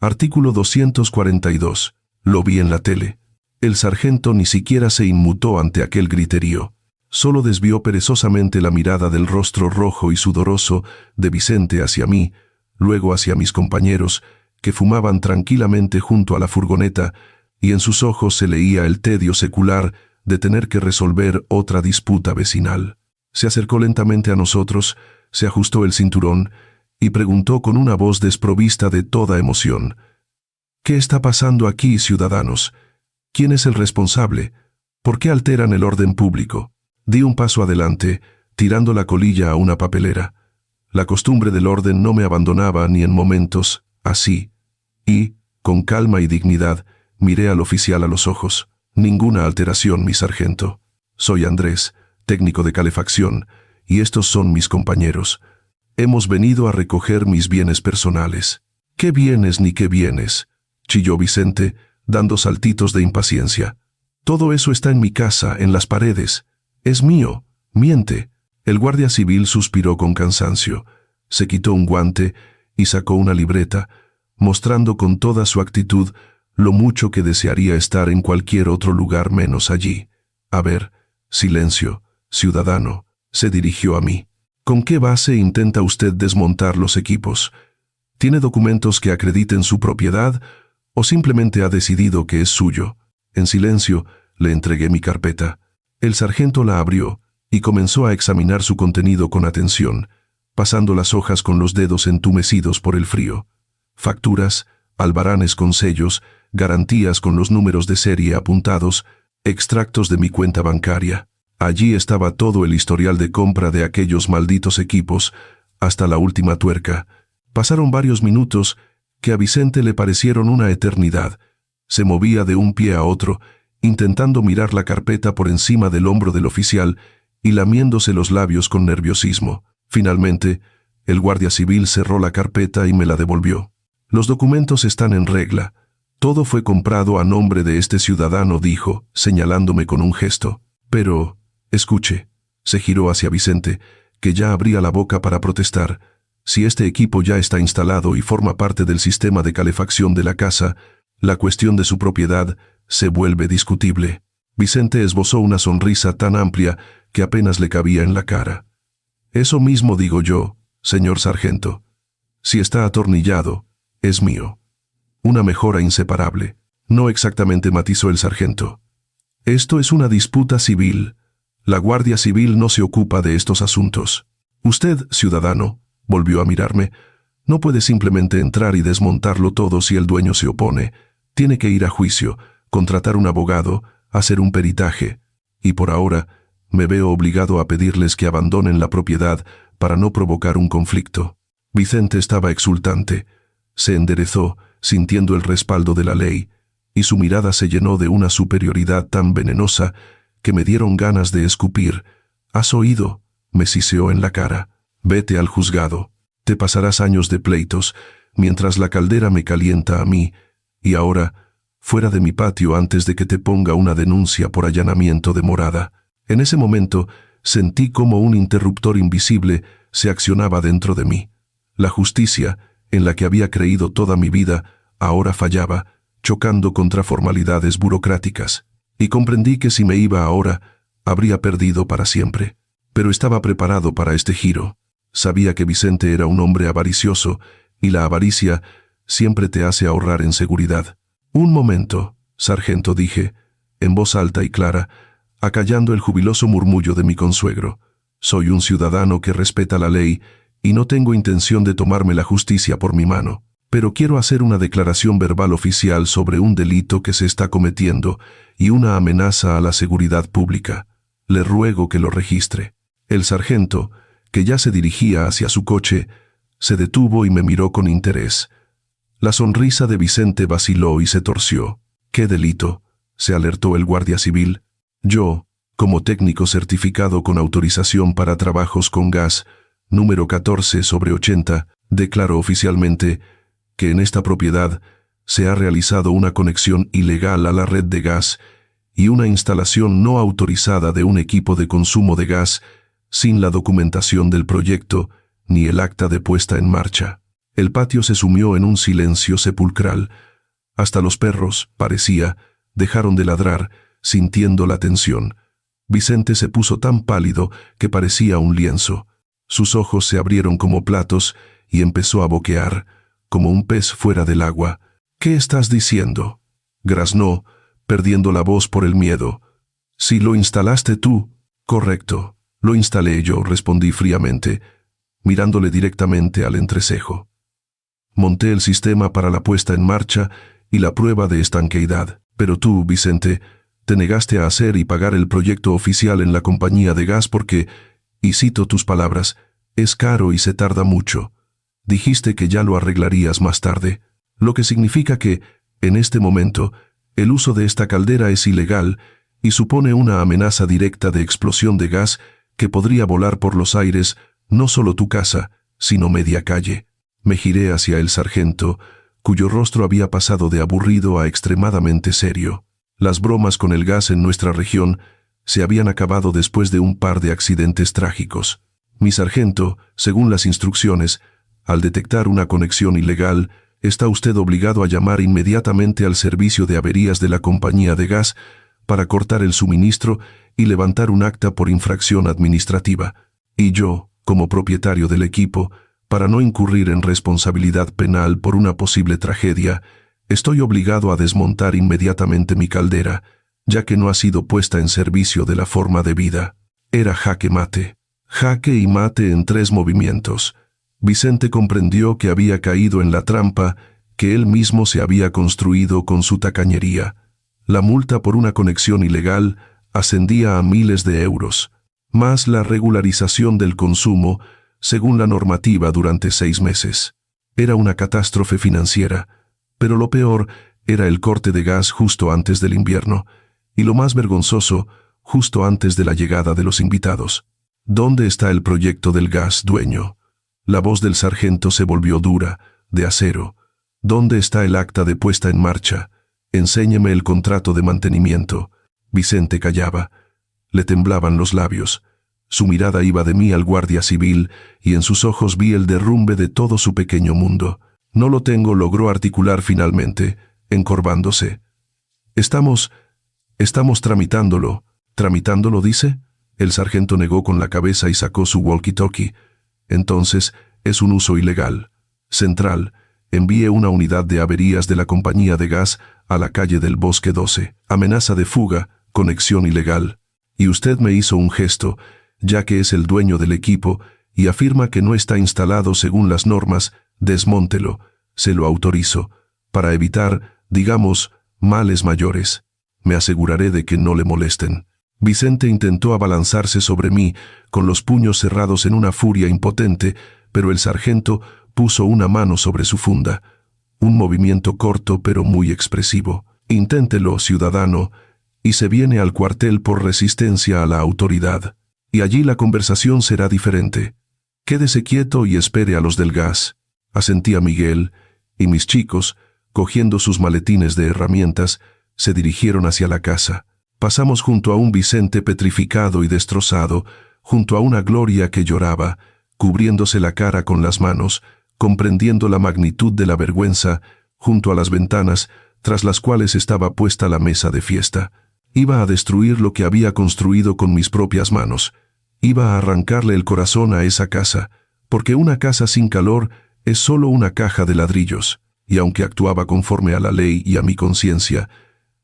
Artículo 242. Lo vi en la tele». El sargento ni siquiera se inmutó ante aquel griterío. Solo desvió perezosamente la mirada del rostro rojo y sudoroso de Vicente hacia mí, luego hacia mis compañeros, que fumaban tranquilamente junto a la furgoneta, y en sus ojos se leía el tedio secular de tener que resolver otra disputa vecinal. Se acercó lentamente a nosotros, se ajustó el cinturón y preguntó con una voz desprovista de toda emoción: «¿Qué está pasando aquí, ciudadanos? ¿Quién es el responsable? ¿Por qué alteran el orden público?». Di un paso adelante, tirando la colilla a una papelera. La costumbre del orden no me abandonaba ni en momentos así, y, con calma y dignidad, miré al oficial a los ojos. «Ninguna alteración, mi sargento. Soy Andrés, técnico de calefacción, y estos son mis compañeros. Hemos venido a recoger mis bienes personales». «¿Qué bienes ni qué bienes?», chilló Vicente, dando saltitos de impaciencia. «Todo eso está en mi casa, en las paredes. Es mío. Miente». El guardia civil suspiró con cansancio. Se quitó un guante y sacó una libreta, mostrando con toda su actitud lo mucho que desearía estar en cualquier otro lugar menos allí. «A ver, silencio, ciudadano», se dirigió a mí. «¿Con qué base intenta usted desmontar los equipos? ¿Tiene documentos que acrediten su propiedad o simplemente ha decidido que es suyo?». En silencio, le entregué mi carpeta. El sargento la abrió y comenzó a examinar su contenido con atención, pasando las hojas con los dedos entumecidos por el frío. Facturas, albaranes con sellos, garantías con los números de serie apuntados, extractos de mi cuenta bancaria. Allí estaba todo el historial de compra de aquellos malditos equipos, hasta la última tuerca. Pasaron varios minutos que a Vicente le parecieron una eternidad. Se movía de un pie a otro, intentando mirar la carpeta por encima del hombro del oficial y lamiéndose los labios con nerviosismo. Finalmente, el guardia civil cerró la carpeta y me la devolvió. «Los documentos están en regla. Todo fue comprado a nombre de este ciudadano», dijo, señalándome con un gesto. «Pero, escuche», se giró hacia Vicente, que ya abría la boca para protestar. «Si este equipo ya está instalado y forma parte del sistema de calefacción de la casa, la cuestión de su propiedad se vuelve discutible». Vicente esbozó una sonrisa tan amplia que apenas le cabía en la cara. «Eso mismo digo yo, señor sargento. Si está atornillado, es mío». «Una mejora inseparable». «No exactamente», matizó el sargento. «Esto es una disputa civil. La Guardia Civil no se ocupa de estos asuntos. Usted, ciudadano», volvió a mirarme, «no puede simplemente entrar y desmontarlo todo si el dueño se opone. Tiene que ir a juicio, contratar un abogado, hacer un peritaje. Y por ahora, me veo obligado a pedirles que abandonen la propiedad para no provocar un conflicto». Vicente estaba exultante. Se enderezó, sintiendo el respaldo de la ley, y su mirada se llenó de una superioridad tan venenosa que me dieron ganas de escupir. «¿Has oído?», me siseó en la cara. «Vete al juzgado. Te pasarás años de pleitos, mientras la caldera me calienta a mí, y ahora, fuera de mi patio antes de que te ponga una denuncia por allanamiento de morada. En ese momento sentí como un interruptor invisible se accionaba dentro de mí. La justicia, en la que había creído toda mi vida, ahora fallaba, chocando contra formalidades burocráticas. Y comprendí que si me iba ahora, habría perdido para siempre. Pero estaba preparado para este giro. Sabía que Vicente era un hombre avaricioso, y la avaricia siempre te hace ahorrar en seguridad. «Un momento, sargento», dije, en voz alta y clara, acallando el jubiloso murmullo de mi consuegro. «Soy un ciudadano que respeta la ley y no tengo intención de tomarme la justicia por mi mano. Pero quiero hacer una declaración verbal oficial sobre un delito que se está cometiendo y una amenaza a la seguridad pública. Le ruego que lo registre». El sargento, que ya se dirigía hacia su coche, se detuvo y me miró con interés. La sonrisa de Vicente vaciló y se torció. «¿Qué delito?», se alertó el guardia civil. Yo, como técnico certificado con autorización para trabajos con gas, número 14/80, declaro oficialmente que en esta propiedad se ha realizado una conexión ilegal a la red de gas y una instalación no autorizada de un equipo de consumo de gas sin la documentación del proyecto ni el acta de puesta en marcha. El patio se sumió en un silencio sepulcral. Hasta los perros, parecía, dejaron de ladrar, sintiendo la tensión. Vicente se puso tan pálido que parecía un lienzo. Sus ojos se abrieron como platos y empezó a boquear, como un pez fuera del agua. «¿Qué estás diciendo?», graznó, perdiendo la voz por el miedo. «Si lo instalaste tú». «Correcto, lo instalé yo», respondí fríamente, mirándole directamente al entrecejo. «Monté el sistema para la puesta en marcha y la prueba de estanqueidad. Pero tú, Vicente, te negaste a hacer y pagar el proyecto oficial en la compañía de gas porque, y cito tus palabras, es caro y se tarda mucho. Dijiste que ya lo arreglarías más tarde, lo que significa que, en este momento, el uso de esta caldera es ilegal y supone una amenaza directa de explosión de gas que podría volar por los aires no solo tu casa, sino media calle». Me giré hacia el sargento, cuyo rostro había pasado de aburrido a extremadamente serio. Las bromas con el gas en nuestra región se habían acabado después de un par de accidentes trágicos. Mi sargento, según las instrucciones, al detectar una conexión ilegal, está usted obligado a llamar inmediatamente al servicio de averías de la compañía de gas para cortar el suministro y levantar un acta por infracción administrativa. Y yo, como propietario del equipo, para no incurrir en responsabilidad penal por una posible tragedia, estoy obligado a desmontar inmediatamente mi caldera, ya que no ha sido puesta en servicio de la forma debida. Era jaque mate. Jaque y mate en 3 movimientos. Vicente comprendió que había caído en la trampa que él mismo se había construido con su tacañería. La multa por una conexión ilegal ascendía a miles de euros, más la regularización del consumo según la normativa durante 6 meses. Era una catástrofe financiera, pero lo peor era el corte de gas justo antes del invierno, y lo más vergonzoso, justo antes de la llegada de los invitados. «¿Dónde está el proyecto del gas, dueño?». La voz del sargento se volvió dura, de acero. «¿Dónde está el acta de puesta en marcha? Enséñeme el contrato de mantenimiento». Vicente callaba. Le temblaban los labios. Su mirada iba de mí al guardia civil y en sus ojos vi el derrumbe de todo su pequeño mundo. «No lo tengo», logró articular finalmente, encorvándose. Estamos tramitándolo». «¿Tramitándolo, dice?». El sargento negó con la cabeza y sacó su walkie-talkie. «Entonces, es un uso ilegal. Central, envíe una unidad de averías de la compañía de gas a la calle del Bosque 12. Amenaza de fuga, conexión ilegal. Y usted me hizo un gesto, ya que es el dueño del equipo y afirma que no está instalado según las normas. Desmóntelo, se lo autorizo, para evitar, digamos, males mayores. Me aseguraré de que no le molesten». Vicente intentó abalanzarse sobre mí, con los puños cerrados en una furia impotente, pero el sargento puso una mano sobre su funda. Un movimiento corto pero muy expresivo. «Inténtelo, ciudadano, y se viene al cuartel por resistencia a la autoridad. Y allí la conversación será diferente. Quédese quieto y espere a los del gas». Asentía Miguel, y mis chicos, cogiendo sus maletines de herramientas, se dirigieron hacia la casa. Pasamos junto a un Vicente petrificado y destrozado, junto a una Gloria que lloraba, cubriéndose la cara con las manos, comprendiendo la magnitud de la vergüenza, junto a las ventanas, tras las cuales estaba puesta la mesa de fiesta. Iba a destruir lo que había construido con mis propias manos. Iba a arrancarle el corazón a esa casa, porque una casa sin calor es solo una caja de ladrillos, y aunque actuaba conforme a la ley y a mi conciencia,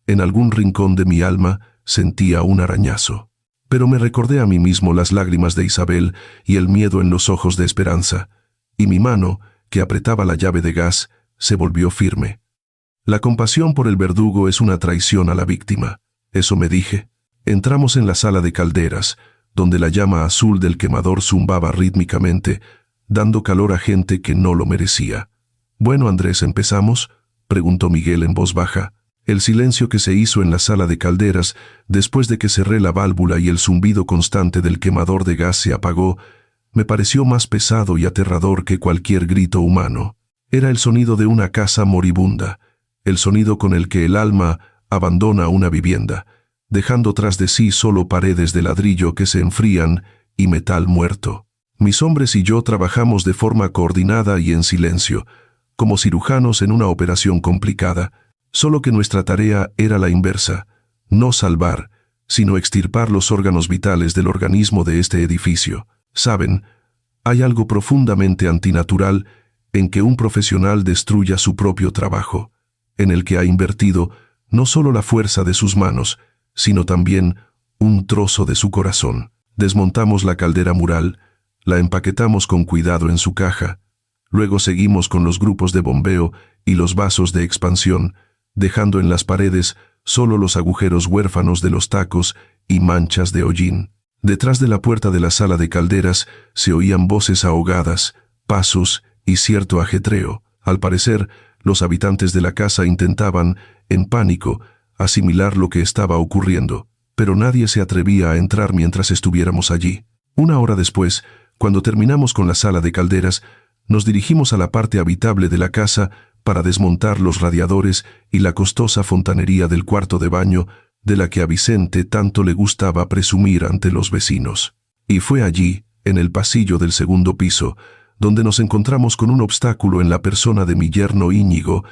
en algún rincón de mi alma sentía un arañazo. Pero me recordé a mí mismo las lágrimas de Isabel y el miedo en los ojos de Esperanza, y mi mano, que apretaba la llave de gas, se volvió firme. La compasión por el verdugo es una traición a la víctima, eso me dije. Entramos en la sala de calderas, donde la llama azul del quemador zumbaba rítmicamente, dando calor a gente que no lo merecía. «Bueno, Andrés, ¿empezamos?», preguntó Miguel en voz baja. El silencio que se hizo en la sala de calderas, después de que cerré la válvula y el zumbido constante del quemador de gas se apagó, me pareció más pesado y aterrador que cualquier grito humano. Era el sonido de una casa moribunda, el sonido con el que el alma abandona una vivienda, dejando tras de sí solo paredes de ladrillo que se enfrían y metal muerto. Mis hombres y yo trabajamos de forma coordinada y en silencio, como cirujanos en una operación complicada, solo que nuestra tarea era la inversa, no salvar, sino extirpar los órganos vitales del organismo de este edificio. Saben, hay algo profundamente antinatural en que un profesional destruya su propio trabajo, en el que ha invertido no solo la fuerza de sus manos, sino también un trozo de su corazón. Desmontamos la caldera mural, la empaquetamos con cuidado en su caja, luego seguimos con los grupos de bombeo y los vasos de expansión, dejando en las paredes solo los agujeros huérfanos de los tacos y manchas de hollín. Detrás de la puerta de la sala de calderas se oían voces ahogadas, pasos y cierto ajetreo. Al parecer, los habitantes de la casa intentaban, en pánico, asimilar lo que estaba ocurriendo, pero nadie se atrevía a entrar mientras estuviéramos allí. Una hora después, cuando terminamos con la sala de calderas, nos dirigimos a la parte habitable de la casa para desmontar los radiadores y la costosa fontanería del cuarto de baño de la que a Vicente tanto le gustaba presumir ante los vecinos. Y fue allí, en el pasillo del segundo piso, donde nos encontramos con un obstáculo en la persona de mi yerno Íñigo,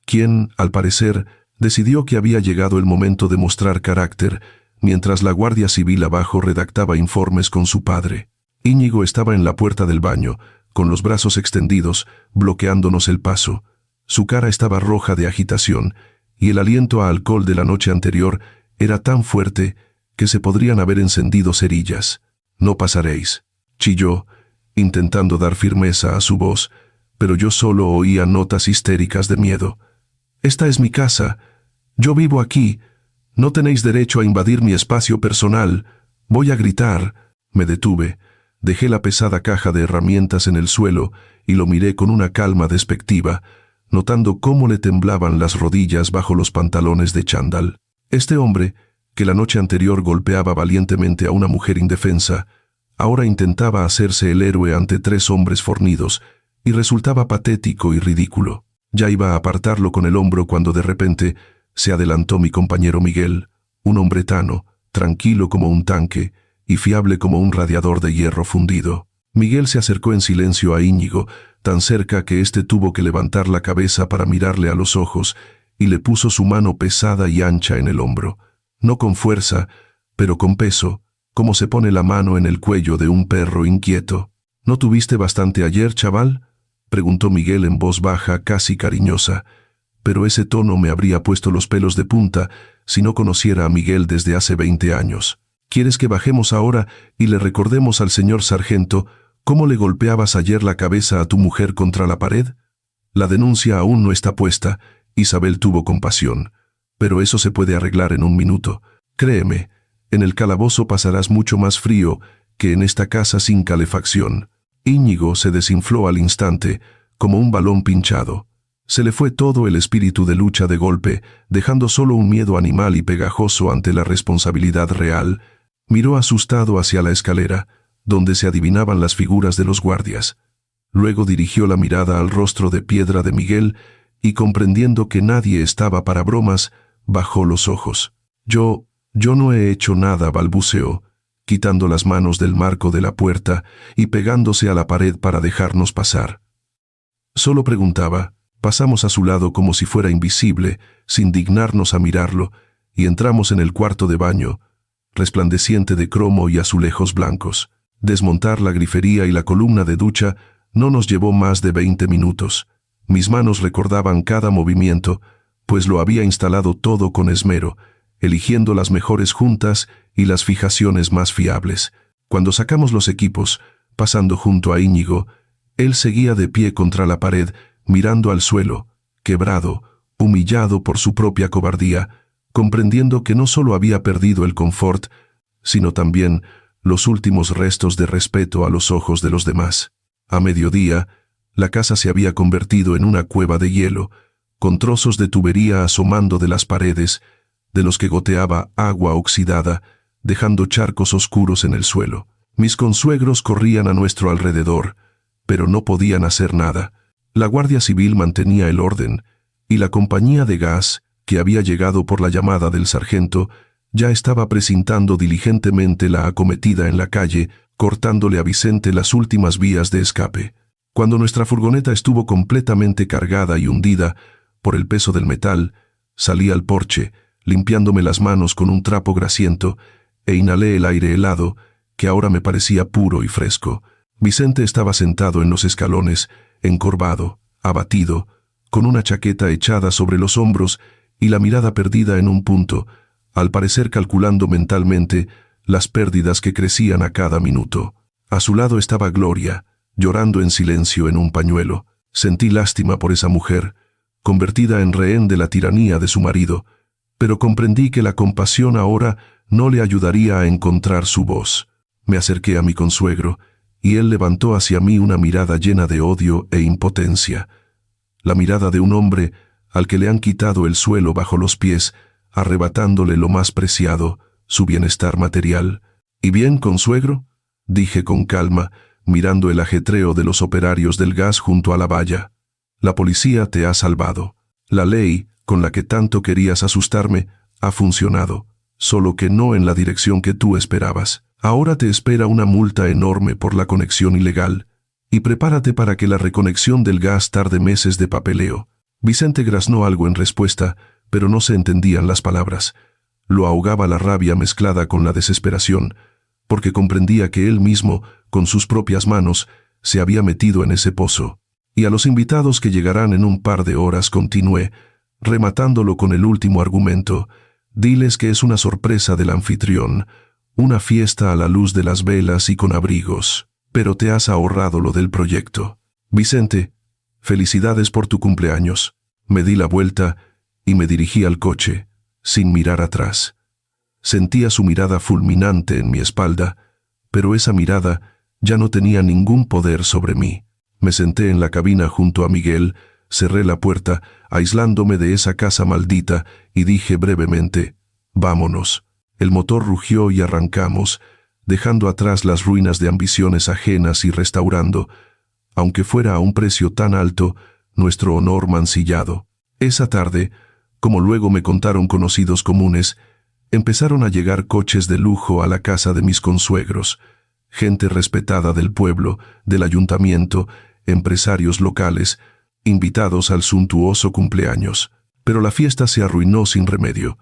quien, al parecer, decidió que había llegado el momento de mostrar carácter, mientras la Guardia Civil abajo redactaba informes con su padre. Íñigo estaba en la puerta del baño, con los brazos extendidos, bloqueándonos el paso. Su cara estaba roja de agitación, y el aliento a alcohol de la noche anterior era tan fuerte que se podrían haber encendido cerillas. «No pasaréis», chilló, intentando dar firmeza a su voz, pero yo solo oía notas histéricas de miedo. «Esta es mi casa. Yo vivo aquí. No tenéis derecho a invadir mi espacio personal. Voy a gritar». Me detuve, dejé la pesada caja de herramientas en el suelo y lo miré con una calma despectiva, notando cómo le temblaban las rodillas bajo los pantalones de chándal. Este hombre, que la noche anterior golpeaba valientemente a una mujer indefensa, ahora intentaba hacerse el héroe ante tres hombres fornidos, y resultaba patético y ridículo. Ya iba a apartarlo con el hombro cuando de repente se adelantó mi compañero Miguel, un hombretano, tranquilo como un tanque y fiable como un radiador de hierro fundido. Miguel se acercó en silencio a Íñigo, tan cerca que éste tuvo que levantar la cabeza para mirarle a los ojos, y le puso su mano pesada y ancha en el hombro. No con fuerza, pero con peso, como se pone la mano en el cuello de un perro inquieto. «¿No tuviste bastante ayer, chaval?», preguntó Miguel en voz baja, casi cariñosa, pero ese tono me habría puesto los pelos de punta si no conociera a Miguel desde hace 20 años. «¿Quieres que bajemos ahora y le recordemos al señor sargento cómo le golpeabas ayer la cabeza a tu mujer contra la pared? La denuncia aún no está puesta», Isabel tuvo compasión, «pero eso se puede arreglar en un minuto. Créeme, en el calabozo pasarás mucho más frío que en esta casa sin calefacción». Íñigo se desinfló al instante, como un balón pinchado. Se le fue todo el espíritu de lucha de golpe, dejando solo un miedo animal y pegajoso ante la responsabilidad real. Miró asustado hacia la escalera, donde se adivinaban las figuras de los guardias. Luego dirigió la mirada al rostro de piedra de Miguel y comprendiendo que nadie estaba para bromas, bajó los ojos. Yo no he hecho nada, balbuceó, quitando las manos del marco de la puerta y pegándose a la pared para dejarnos pasar. Solo preguntaba. Pasamos a su lado como si fuera invisible, sin dignarnos a mirarlo, y entramos en el cuarto de baño, resplandeciente de cromo y azulejos blancos. Desmontar la grifería y la columna de ducha no nos llevó más de 20 minutos. Mis manos recordaban cada movimiento, pues lo había instalado todo con esmero, eligiendo las mejores juntas y las fijaciones más fiables. Cuando sacamos los equipos, pasando junto a Íñigo, él seguía de pie contra la pared, mirando al suelo, quebrado, humillado por su propia cobardía, comprendiendo que no solo había perdido el confort, sino también los últimos restos de respeto a los ojos de los demás. A mediodía, la casa se había convertido en una cueva de hielo, con trozos de tubería asomando de las paredes, de los que goteaba agua oxidada, dejando charcos oscuros en el suelo. Mis consuegros corrían a nuestro alrededor, pero no podían hacer nada. La Guardia Civil mantenía el orden, y la compañía de gas, que había llegado por la llamada del sargento, ya estaba precintando diligentemente la acometida en la calle, cortándole a Vicente las últimas vías de escape. Cuando nuestra furgoneta estuvo completamente cargada y hundida por el peso del metal, salí al porche, limpiándome las manos con un trapo grasiento, e inhalé el aire helado, que ahora me parecía puro y fresco. Vicente estaba sentado en los escalones, encorvado, abatido, con una chaqueta echada sobre los hombros y la mirada perdida en un punto, al parecer calculando mentalmente las pérdidas que crecían a cada minuto. A su lado estaba Gloria, llorando en silencio en un pañuelo. Sentí lástima por esa mujer, convertida en rehén de la tiranía de su marido, pero comprendí que la compasión ahora no le ayudaría a encontrar su voz. Me acerqué a mi consuegro, y él levantó hacia mí una mirada llena de odio e impotencia. La mirada de un hombre al que le han quitado el suelo bajo los pies, arrebatándole lo más preciado, su bienestar material. ¿Y bien, consuegro?, dije con calma, mirando el ajetreo de los operarios del gas junto a la valla. La policía te ha salvado. La ley, con la que tanto querías asustarme, ha funcionado, solo que no en la dirección que tú esperabas. Ahora te espera una multa enorme por la conexión ilegal, y prepárate para que la reconexión del gas tarde meses de papeleo. Vicente graznó algo en respuesta, pero no se entendían las palabras. Lo ahogaba la rabia mezclada con la desesperación, porque comprendía que él mismo, con sus propias manos, se había metido en ese pozo. Y a los invitados que llegarán en un par de horas continué, rematándolo con el último argumento. Diles que es una sorpresa del anfitrión, una fiesta a la luz de las velas y con abrigos, pero te has ahorrado lo del proyecto. Vicente, felicidades por tu cumpleaños. Me di la vuelta y me dirigí al coche, sin mirar atrás. Sentía su mirada fulminante en mi espalda, pero esa mirada ya no tenía ningún poder sobre mí. Me senté en la cabina junto a Miguel, cerré la puerta, aislándome de esa casa maldita, y dije brevemente, «Vámonos». El motor rugió y arrancamos, dejando atrás las ruinas de ambiciones ajenas y restaurando, aunque fuera a un precio tan alto, nuestro honor mancillado. Esa tarde, como luego me contaron conocidos comunes, empezaron a llegar coches de lujo a la casa de mis consuegros, gente respetada del pueblo, del ayuntamiento, empresarios locales, invitados al suntuoso cumpleaños. Pero la fiesta se arruinó sin remedio.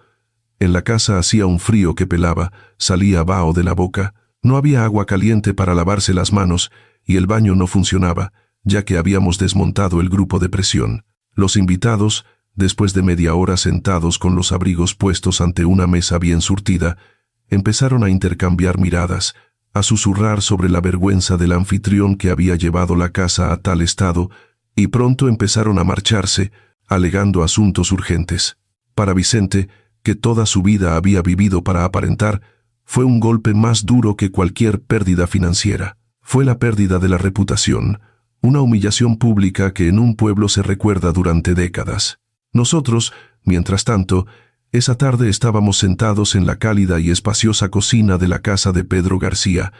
En la casa hacía un frío que pelaba, salía vaho de la boca, no había agua caliente para lavarse las manos y el baño no funcionaba, ya que habíamos desmontado el grupo de presión. Los invitados, después de media hora sentados con los abrigos puestos ante una mesa bien surtida, empezaron a intercambiar miradas, a susurrar sobre la vergüenza del anfitrión que había llevado la casa a tal estado, y pronto empezaron a marcharse, alegando asuntos urgentes. Para Vicente, que toda su vida había vivido para aparentar, fue un golpe más duro que cualquier pérdida financiera. Fue la pérdida de la reputación, una humillación pública que en un pueblo se recuerda durante décadas. Nosotros, mientras tanto, esa tarde estábamos sentados en la cálida y espaciosa cocina de la casa de Pedro García,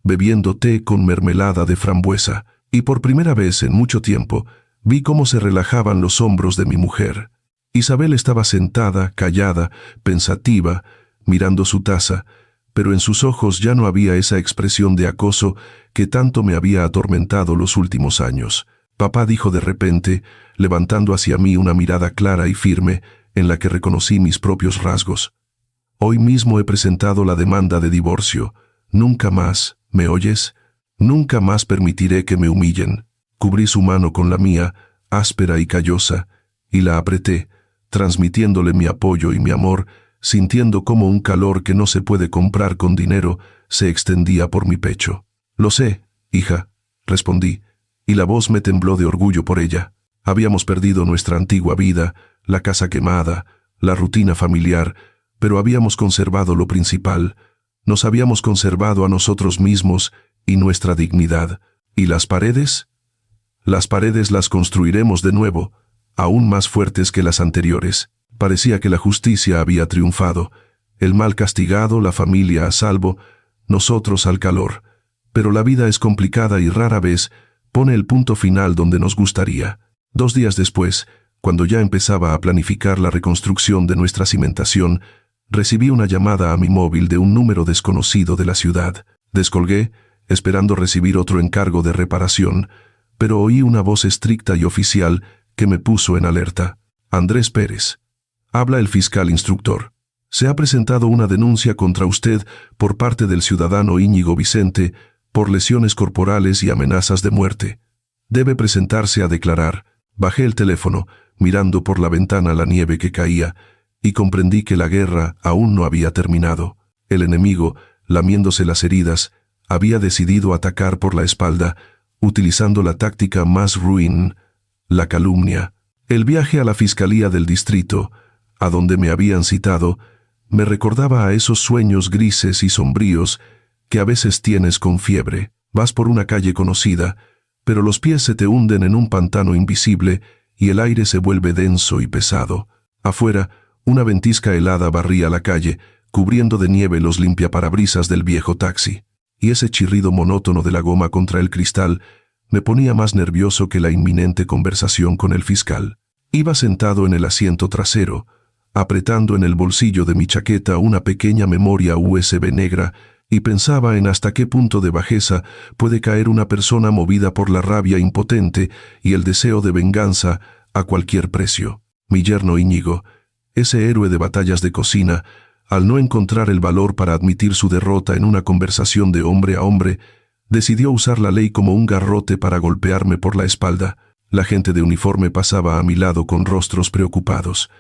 bebiendo té con mermelada de frambuesa, y por primera vez en mucho tiempo, Vi cómo se relajaban los hombros de mi mujer. Isabel estaba sentada, callada, pensativa, mirando su taza, pero en sus ojos ya no había esa expresión de acoso que tanto me había atormentado los últimos años. Papá dijo de repente, levantando hacia mí una mirada clara y firme, en la que reconocí mis propios rasgos. Hoy mismo he presentado la demanda de divorcio. Nunca más, ¿me oyes? Nunca más permitiré que me humillen. Cubrí su mano con la mía, áspera y callosa, y la apreté, transmitiéndole mi apoyo y mi amor, sintiendo cómo un calor que no se puede comprar con dinero se extendía por mi pecho. Lo sé, hija, respondí, y la voz me tembló de orgullo por ella. Habíamos perdido nuestra antigua vida, la casa quemada, la rutina familiar, pero habíamos conservado lo principal. Nos habíamos conservado a nosotros mismos y nuestra dignidad. ¿Y las paredes? Las paredes las construiremos de nuevo, aún más fuertes que las anteriores. Parecía que la justicia había triunfado, el mal castigado, la familia a salvo, nosotros al calor. Pero la vida es complicada y rara vez pone el punto final donde nos gustaría. 2 días después, cuando ya empezaba a planificar la reconstrucción de nuestra cimentación, recibí una llamada a mi móvil de un número desconocido de la ciudad. Descolgué, esperando recibir otro encargo de reparación, pero oí una voz estricta y oficial que me puso en alerta. Andrés Pérez. Habla el fiscal instructor. Se ha presentado una denuncia contra usted por parte del ciudadano Íñigo Vicente por lesiones corporales y amenazas de muerte. Debe presentarse a declarar. Bajé el teléfono, mirando por la ventana la nieve que caía, y comprendí que la guerra aún no había terminado. El enemigo, lamiéndose las heridas, había decidido atacar por la espalda, utilizando la táctica más ruin, la calumnia. El viaje a la fiscalía del distrito, a donde me habían citado, me recordaba a esos sueños grises y sombríos que a veces tienes con fiebre. Vas por una calle conocida, pero los pies se te hunden en un pantano invisible y el aire se vuelve denso y pesado. Afuera, una ventisca helada barría la calle, cubriendo de nieve los limpiaparabrisas del viejo taxi, y ese chirrido monótono de la goma contra el cristal me ponía más nervioso que la inminente conversación con el fiscal. Iba sentado en el asiento trasero, apretando en el bolsillo de mi chaqueta una pequeña memoria USB negra, y pensaba en hasta qué punto de bajeza puede caer una persona movida por la rabia impotente y el deseo de venganza a cualquier precio. Mi yerno Íñigo, ese héroe de batallas de cocina, al no encontrar el valor para admitir su derrota en una conversación de hombre a hombre, decidió usar la ley como un garrote para golpearme por la espalda. La gente de uniforme pasaba a mi lado con rostros preocupados.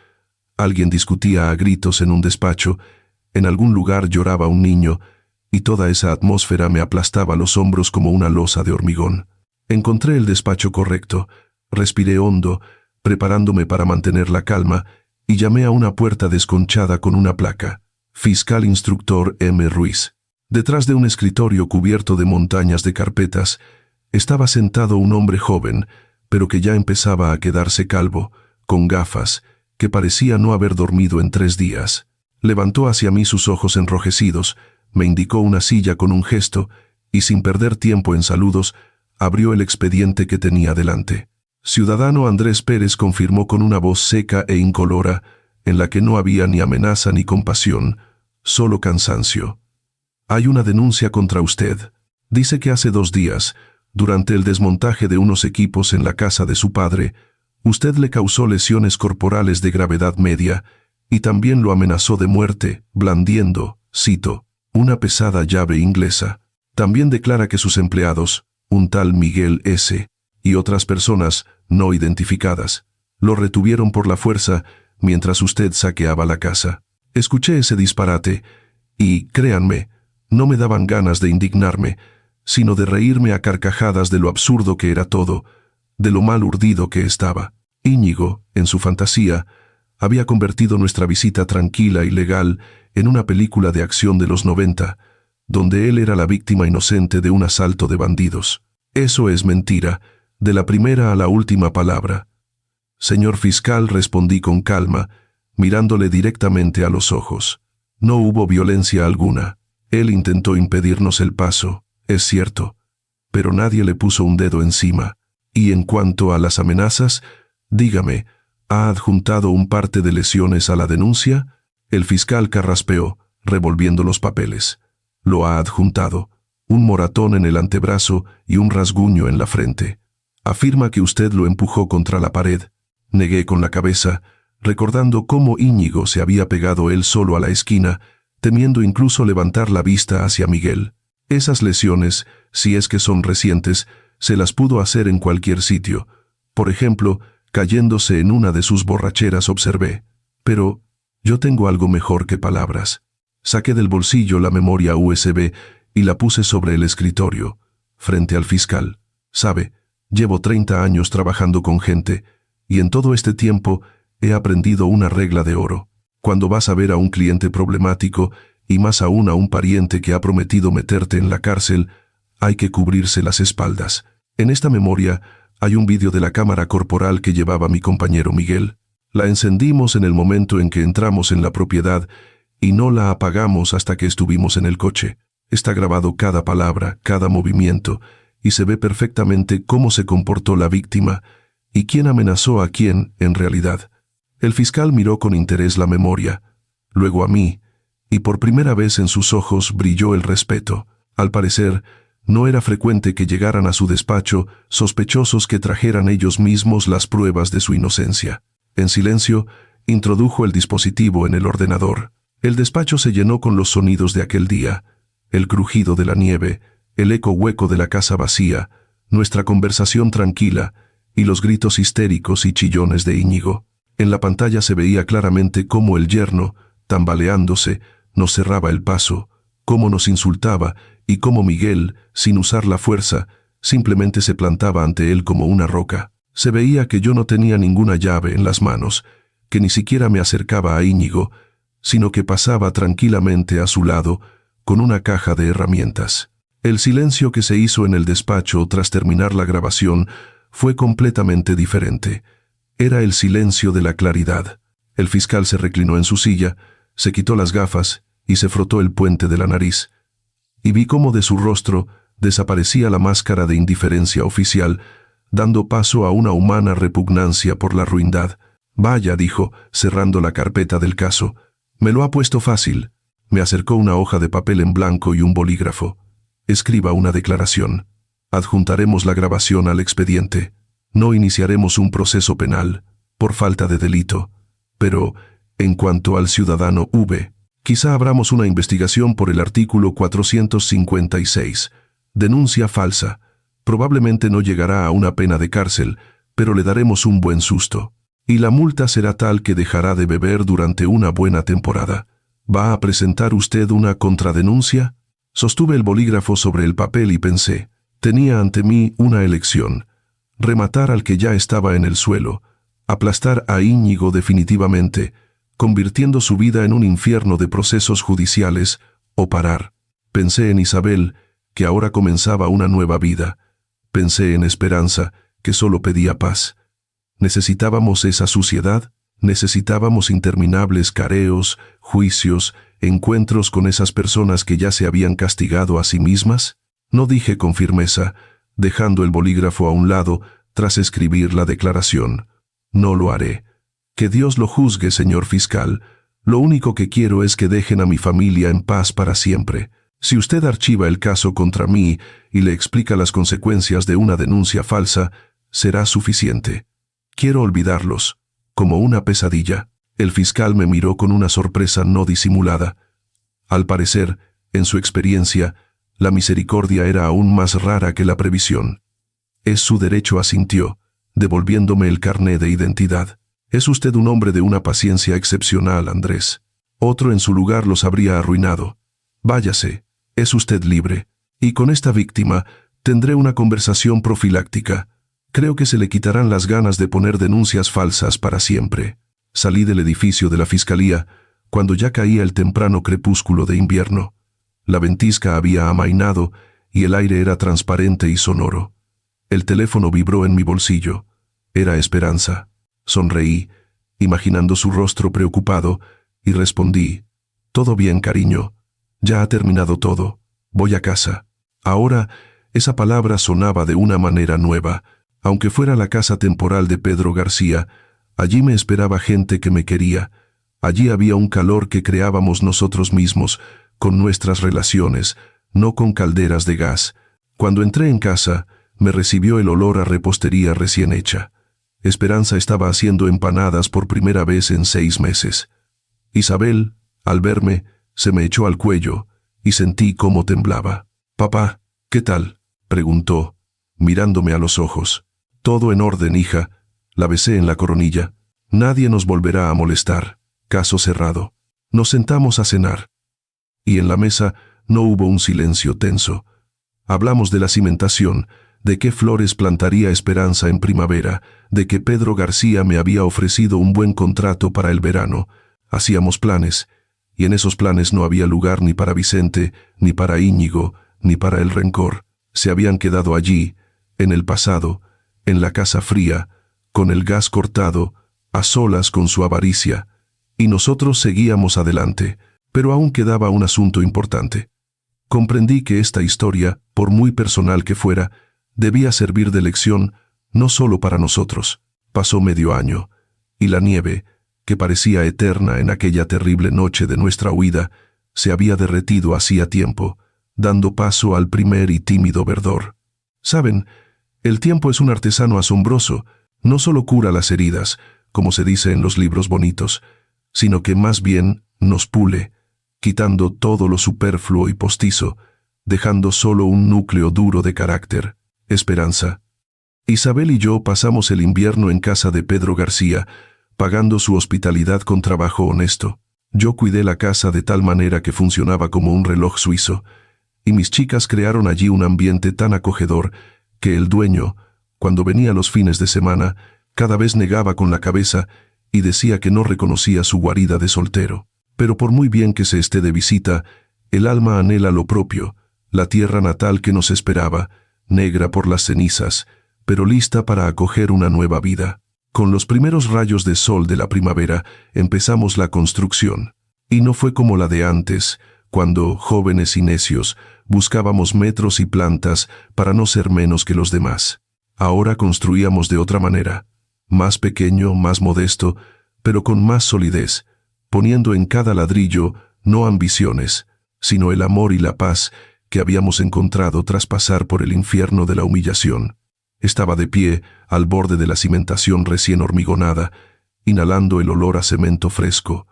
Alguien discutía a gritos en un despacho, en algún lugar lloraba un niño, y toda esa atmósfera me aplastaba los hombros como una losa de hormigón. Encontré el despacho correcto, respiré hondo, preparándome para mantener la calma, y llamé a una puerta desconchada con una placa. Fiscal Instructor M. Ruiz. Detrás de un escritorio cubierto de montañas de carpetas, estaba sentado un hombre joven, pero que ya empezaba a quedarse calvo, con gafas, que parecía no haber dormido en 3 días. Levantó hacia mí sus ojos enrojecidos, me indicó una silla con un gesto, y sin perder tiempo en saludos, abrió el expediente que tenía delante. Ciudadano Andrés Pérez confirmó con una voz seca e incolora, en la que no había ni amenaza ni compasión, solo cansancio. Hay una denuncia contra usted. Dice que hace 2 días, durante el desmontaje de unos equipos en la casa de su padre, usted le causó lesiones corporales de gravedad media y también lo amenazó de muerte, blandiendo, cito, una pesada llave inglesa. También declara que sus empleados, un tal Miguel S., y otras personas no identificadas, lo retuvieron por la fuerza mientras usted saqueaba la casa. Escuché ese disparate y, créanme, no me daban ganas de indignarme, sino de reírme a carcajadas de lo absurdo que era todo, de lo mal urdido que estaba. Íñigo, en su fantasía, había convertido nuestra visita tranquila y legal en una película de acción de los 90, donde él era la víctima inocente de un asalto de bandidos. Eso es mentira, de la primera a la última palabra. Señor fiscal, respondí con calma, mirándole directamente a los ojos. No hubo violencia alguna. Él intentó impedirnos el paso, es cierto, pero nadie le puso un dedo encima. Y en cuanto a las amenazas, dígame, ¿ha adjuntado un parte de lesiones a la denuncia? El fiscal carraspeó, revolviendo los papeles. Lo ha adjuntado. Un moratón en el antebrazo y un rasguño en la frente. Afirma que usted lo empujó contra la pared. Negué con la cabeza, recordando cómo Íñigo se había pegado él solo a la esquina, temiendo incluso levantar la vista hacia Miguel. Esas lesiones, si es que son recientes, se las pudo hacer en cualquier sitio. Por ejemplo, cayéndose en una de sus borracheras, observé. Pero yo tengo algo mejor que palabras. Saqué del bolsillo la memoria USB y la puse sobre el escritorio, frente al fiscal. Sabe, llevo 30 años trabajando con gente, y en todo este tiempo he aprendido una regla de oro. Cuando vas a ver a un cliente problemático, y más aún a un pariente que ha prometido meterte en la cárcel, hay que cubrirse las espaldas. En esta memoria hay un vídeo de la cámara corporal que llevaba mi compañero Miguel. La encendimos en el momento en que entramos en la propiedad y no la apagamos hasta que estuvimos en el coche. Está grabado cada palabra, cada movimiento, y se ve perfectamente cómo se comportó la víctima y quién amenazó a quién en realidad. El fiscal miró con interés la memoria, luego a mí, y por primera vez en sus ojos brilló el respeto. Al parecer, no era frecuente que llegaran a su despacho sospechosos que trajeran ellos mismos las pruebas de su inocencia. En silencio, introdujo el dispositivo en el ordenador. El despacho se llenó con los sonidos de aquel día, el crujido de la nieve, el eco hueco de la casa vacía, nuestra conversación tranquila y los gritos histéricos y chillones de Íñigo. En la pantalla se veía claramente cómo el yerno, tambaleándose, nos cerraba el paso, cómo nos insultaba y cómo Miguel, sin usar la fuerza, simplemente se plantaba ante él como una roca. Se veía que yo no tenía ninguna llave en las manos, que ni siquiera me acercaba a Íñigo, sino que pasaba tranquilamente a su lado con una caja de herramientas. El silencio que se hizo en el despacho tras terminar la grabación fue completamente diferente. Era el silencio de la claridad. El fiscal se reclinó en su silla, se quitó las gafas y se frotó el puente de la nariz. Y vi cómo de su rostro desaparecía la máscara de indiferencia oficial, dando paso a una humana repugnancia por la ruindad. Vaya, dijo, cerrando la carpeta del caso. Me lo ha puesto fácil. Me acercó una hoja de papel en blanco y un bolígrafo. Escriba una declaración. Adjuntaremos la grabación al expediente. No iniciaremos un proceso penal, por falta de delito. Pero, en cuanto al ciudadano V, quizá abramos una investigación por el artículo 456. Denuncia falsa. Probablemente no llegará a una pena de cárcel, pero le daremos un buen susto. Y la multa será tal que dejará de beber durante una buena temporada. ¿Va a presentar usted una contradenuncia? Sostuve el bolígrafo sobre el papel y pensé. Tenía ante mí una elección. Rematar al que ya estaba en el suelo, aplastar a Íñigo definitivamente, convirtiendo su vida en un infierno de procesos judiciales, o parar. Pensé en Isabel, que ahora comenzaba una nueva vida. Pensé en Esperanza, que solo pedía paz. ¿Necesitábamos esa suciedad? ¿Necesitábamos interminables careos, juicios, encuentros con esas personas que ya se habían castigado a sí mismas? No dije con firmeza, dejando el bolígrafo a un lado tras escribir la declaración. No lo haré. Que Dios lo juzgue, señor fiscal. Lo único que quiero es que dejen a mi familia en paz para siempre. Si usted archiva el caso contra mí y le explica las consecuencias de una denuncia falsa, será suficiente. Quiero olvidarlos, como una pesadilla. El fiscal me miró con una sorpresa no disimulada. Al parecer, en su experiencia, la misericordia era aún más rara que la previsión. Es su derecho, asintió, devolviéndome el carné de identidad. Es usted un hombre de una paciencia excepcional, Andrés. Otro en su lugar los habría arruinado. Váyase, es usted libre. Y con esta víctima tendré una conversación profiláctica. Creo que se le quitarán las ganas de poner denuncias falsas para siempre. Salí del edificio de la fiscalía cuando ya caía el temprano crepúsculo de invierno. La ventisca había amainado y el aire era transparente y sonoro. El teléfono vibró en mi bolsillo. Era Esperanza. Sonreí, imaginando su rostro preocupado, y respondí: «Todo bien, cariño. Ya ha terminado todo. Voy a casa». Ahora, esa palabra sonaba de una manera nueva. Aunque fuera la casa temporal de Pedro García, allí me esperaba gente que me quería. Allí había un calor que creábamos nosotros mismos, con nuestras relaciones, no con calderas de gas. Cuando entré en casa, me recibió el olor a repostería recién hecha. Esperanza estaba haciendo empanadas por primera vez en 6 meses. Isabel, al verme, se me echó al cuello y sentí cómo temblaba. «Papá, ¿qué tal?», preguntó, mirándome a los ojos. «Todo en orden, hija», la besé en la coronilla. «Nadie nos volverá a molestar». Caso cerrado. Nos sentamos a cenar. Y en la mesa no hubo un silencio tenso. Hablamos de la cimentación, de qué flores plantaría Esperanza en primavera, de que Pedro García me había ofrecido un buen contrato para el verano. Hacíamos planes, y en esos planes no había lugar ni para Vicente, ni para Íñigo, ni para el rencor. Se habían quedado allí, en el pasado, en la casa fría, con el gas cortado, a solas con su avaricia, y nosotros seguíamos adelante, pero aún quedaba un asunto importante. Comprendí que esta historia, por muy personal que fuera, debía servir de lección no solo para nosotros. Pasó medio año, y la nieve, que parecía eterna en aquella terrible noche de nuestra huida, se había derretido hacía tiempo, dando paso al primer y tímido verdor. Saben, el tiempo es un artesano asombroso, no solo cura las heridas, como se dice en los libros bonitos, sino que más bien nos pule, quitando todo lo superfluo y postizo, dejando solo un núcleo duro de carácter, esperanza. Isabel y yo pasamos el invierno en casa de Pedro García, pagando su hospitalidad con trabajo honesto. Yo cuidé la casa de tal manera que funcionaba como un reloj suizo, y mis chicas crearon allí un ambiente tan acogedor que el dueño, cuando venía los fines de semana, cada vez negaba con la cabeza y decía que no reconocía su guarida de soltero. Pero por muy bien que se esté de visita, el alma anhela lo propio, la tierra natal que nos esperaba, negra por las cenizas, pero lista para acoger una nueva vida. Con los primeros rayos de sol de la primavera empezamos la construcción, y no fue como la de antes, cuando, jóvenes y necios, buscábamos metros y plantas para no ser menos que los demás. Ahora construíamos de otra manera, más pequeño, más modesto, pero con más solidez, poniendo en cada ladrillo no ambiciones, sino el amor y la paz que habíamos encontrado tras pasar por el infierno de la humillación. Estaba de pie, al borde de la cimentación recién hormigonada, inhalando el olor a cemento fresco,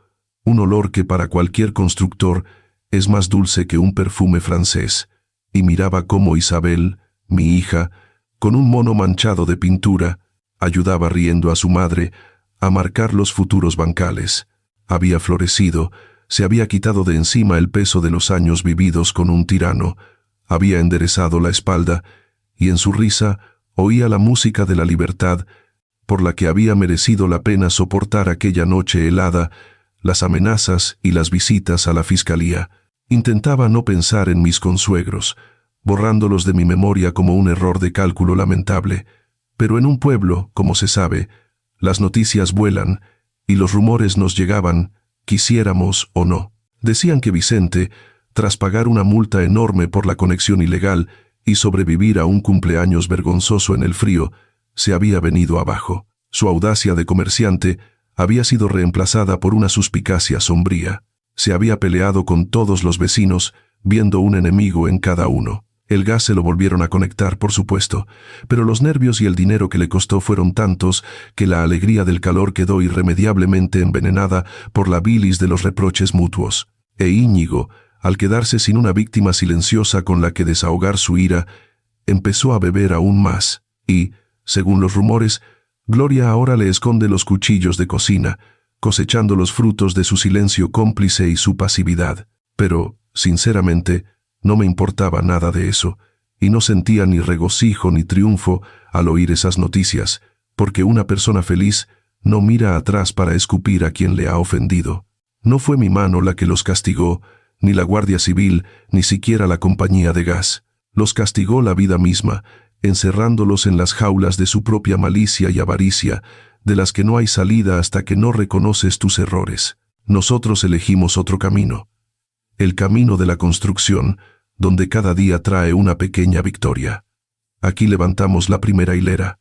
un olor que para cualquier constructor es más dulce que un perfume francés, y miraba cómo Isabel, mi hija, con un mono manchado de pintura, ayudaba riendo a su madre a marcar los futuros bancales. Había florecido, se había quitado de encima el peso de los años vividos con un tirano, había enderezado la espalda, y en su risa oía la música de la libertad, por la que había merecido la pena soportar aquella noche helada, las amenazas y las visitas a la fiscalía. Intentaba no pensar en mis consuegros, borrándolos de mi memoria como un error de cálculo lamentable, pero en un pueblo, como se sabe, las noticias vuelan y los rumores nos llegaban, quisiéramos o no. Decían que Vicente, tras pagar una multa enorme por la conexión ilegal y sobrevivir a un cumpleaños vergonzoso en el frío, se había venido abajo. Su audacia de comerciante había sido reemplazada por una suspicacia sombría. Se había peleado con todos los vecinos, viendo un enemigo en cada uno. El gas se lo volvieron a conectar, por supuesto, pero los nervios y el dinero que le costó fueron tantos que la alegría del calor quedó irremediablemente envenenada por la bilis de los reproches mutuos. E Íñigo, al quedarse sin una víctima silenciosa con la que desahogar su ira, empezó a beber aún más, y, según los rumores, Gloria ahora le esconde los cuchillos de cocina, cosechando los frutos de su silencio cómplice y su pasividad. Pero, sinceramente, no me importaba nada de eso, y no sentía ni regocijo ni triunfo al oír esas noticias, porque una persona feliz no mira atrás para escupir a quien le ha ofendido. No fue mi mano la que los castigó, ni la Guardia Civil, ni siquiera la compañía de gas. Los castigó la vida misma, encerrándolos en las jaulas de su propia malicia y avaricia, de las que no hay salida hasta que no reconoces tus errores. Nosotros elegimos otro camino. El camino de la construcción, donde cada día trae una pequeña victoria. Aquí levantamos la primera hilera.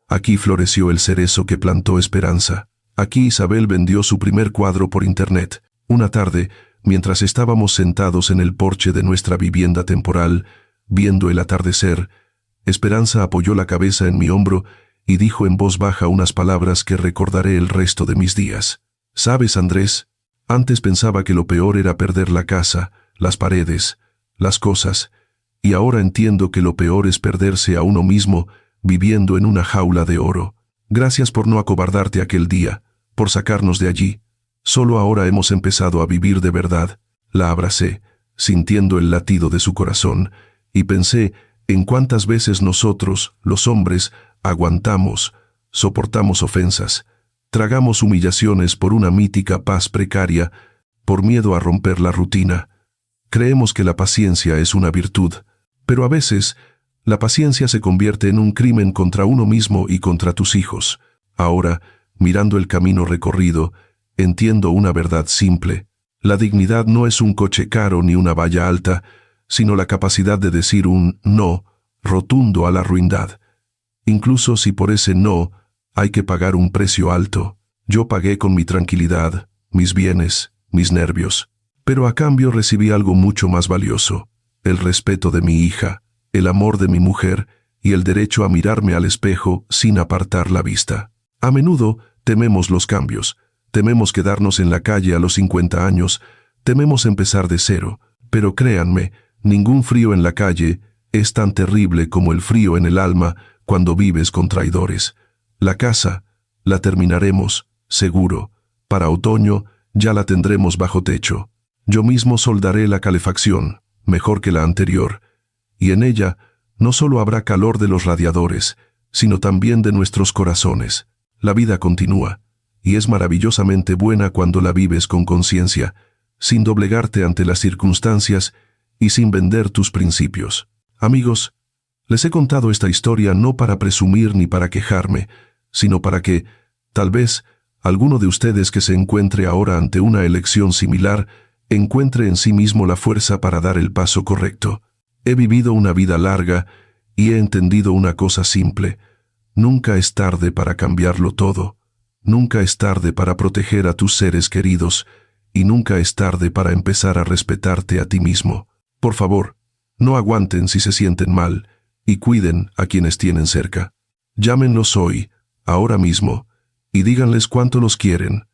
Aquí floreció el cerezo que plantó esperanza. Aquí Isabel vendió su primer cuadro por internet. Una tarde, mientras estábamos sentados en el porche de nuestra vivienda temporal, viendo el atardecer, Esperanza apoyó la cabeza en mi hombro y dijo en voz baja unas palabras que recordaré el resto de mis días. «¿Sabes, Andrés? Antes pensaba que lo peor era perder la casa, las paredes, las cosas, y ahora entiendo que lo peor es perderse a uno mismo viviendo en una jaula de oro. Gracias por no acobardarte aquel día, por sacarnos de allí. Solo ahora hemos empezado a vivir de verdad». La abracé, sintiendo el latido de su corazón, y pensé en cuántas veces nosotros, los hombres, aguantamos, soportamos ofensas, tragamos humillaciones por una mítica paz precaria, por miedo a romper la rutina. Creemos que la paciencia es una virtud, pero a veces la paciencia se convierte en un crimen contra uno mismo y contra tus hijos. Ahora, mirando el camino recorrido, entiendo una verdad simple. La dignidad no es un coche caro ni una valla alta, sino la capacidad de decir un no rotundo a la ruindad, incluso si por ese no hay que pagar un precio alto. Yo pagué con mi tranquilidad, mis bienes, mis nervios, pero a cambio recibí algo mucho más valioso: el respeto de mi hija, el amor de mi mujer y el derecho a mirarme al espejo sin apartar la vista. A menudo tememos los cambios, tememos quedarnos en la calle a los 50 años, tememos empezar de cero, pero créanme, ningún frío en la calle es tan terrible como el frío en el alma cuando vives con traidores. La casa la terminaremos, seguro. Para otoño ya la tendremos bajo techo. Yo mismo soldaré la calefacción, mejor que la anterior, y en ella no solo habrá calor de los radiadores, sino también de nuestros corazones. La vida continúa, y es maravillosamente buena cuando la vives con conciencia, sin doblegarte ante las circunstancias y sin vender tus principios. Amigos, les he contado esta historia no para presumir ni para quejarme, sino para que, tal vez, alguno de ustedes que se encuentre ahora ante una elección similar, encuentre en sí mismo la fuerza para dar el paso correcto. He vivido una vida larga y he entendido una cosa simple: nunca es tarde para cambiarlo todo, nunca es tarde para proteger a tus seres queridos, y nunca es tarde para empezar a respetarte a ti mismo. Por favor, no aguanten si se sienten mal, y cuiden a quienes tienen cerca. Llámenlos hoy, ahora mismo, y díganles cuánto los quieren,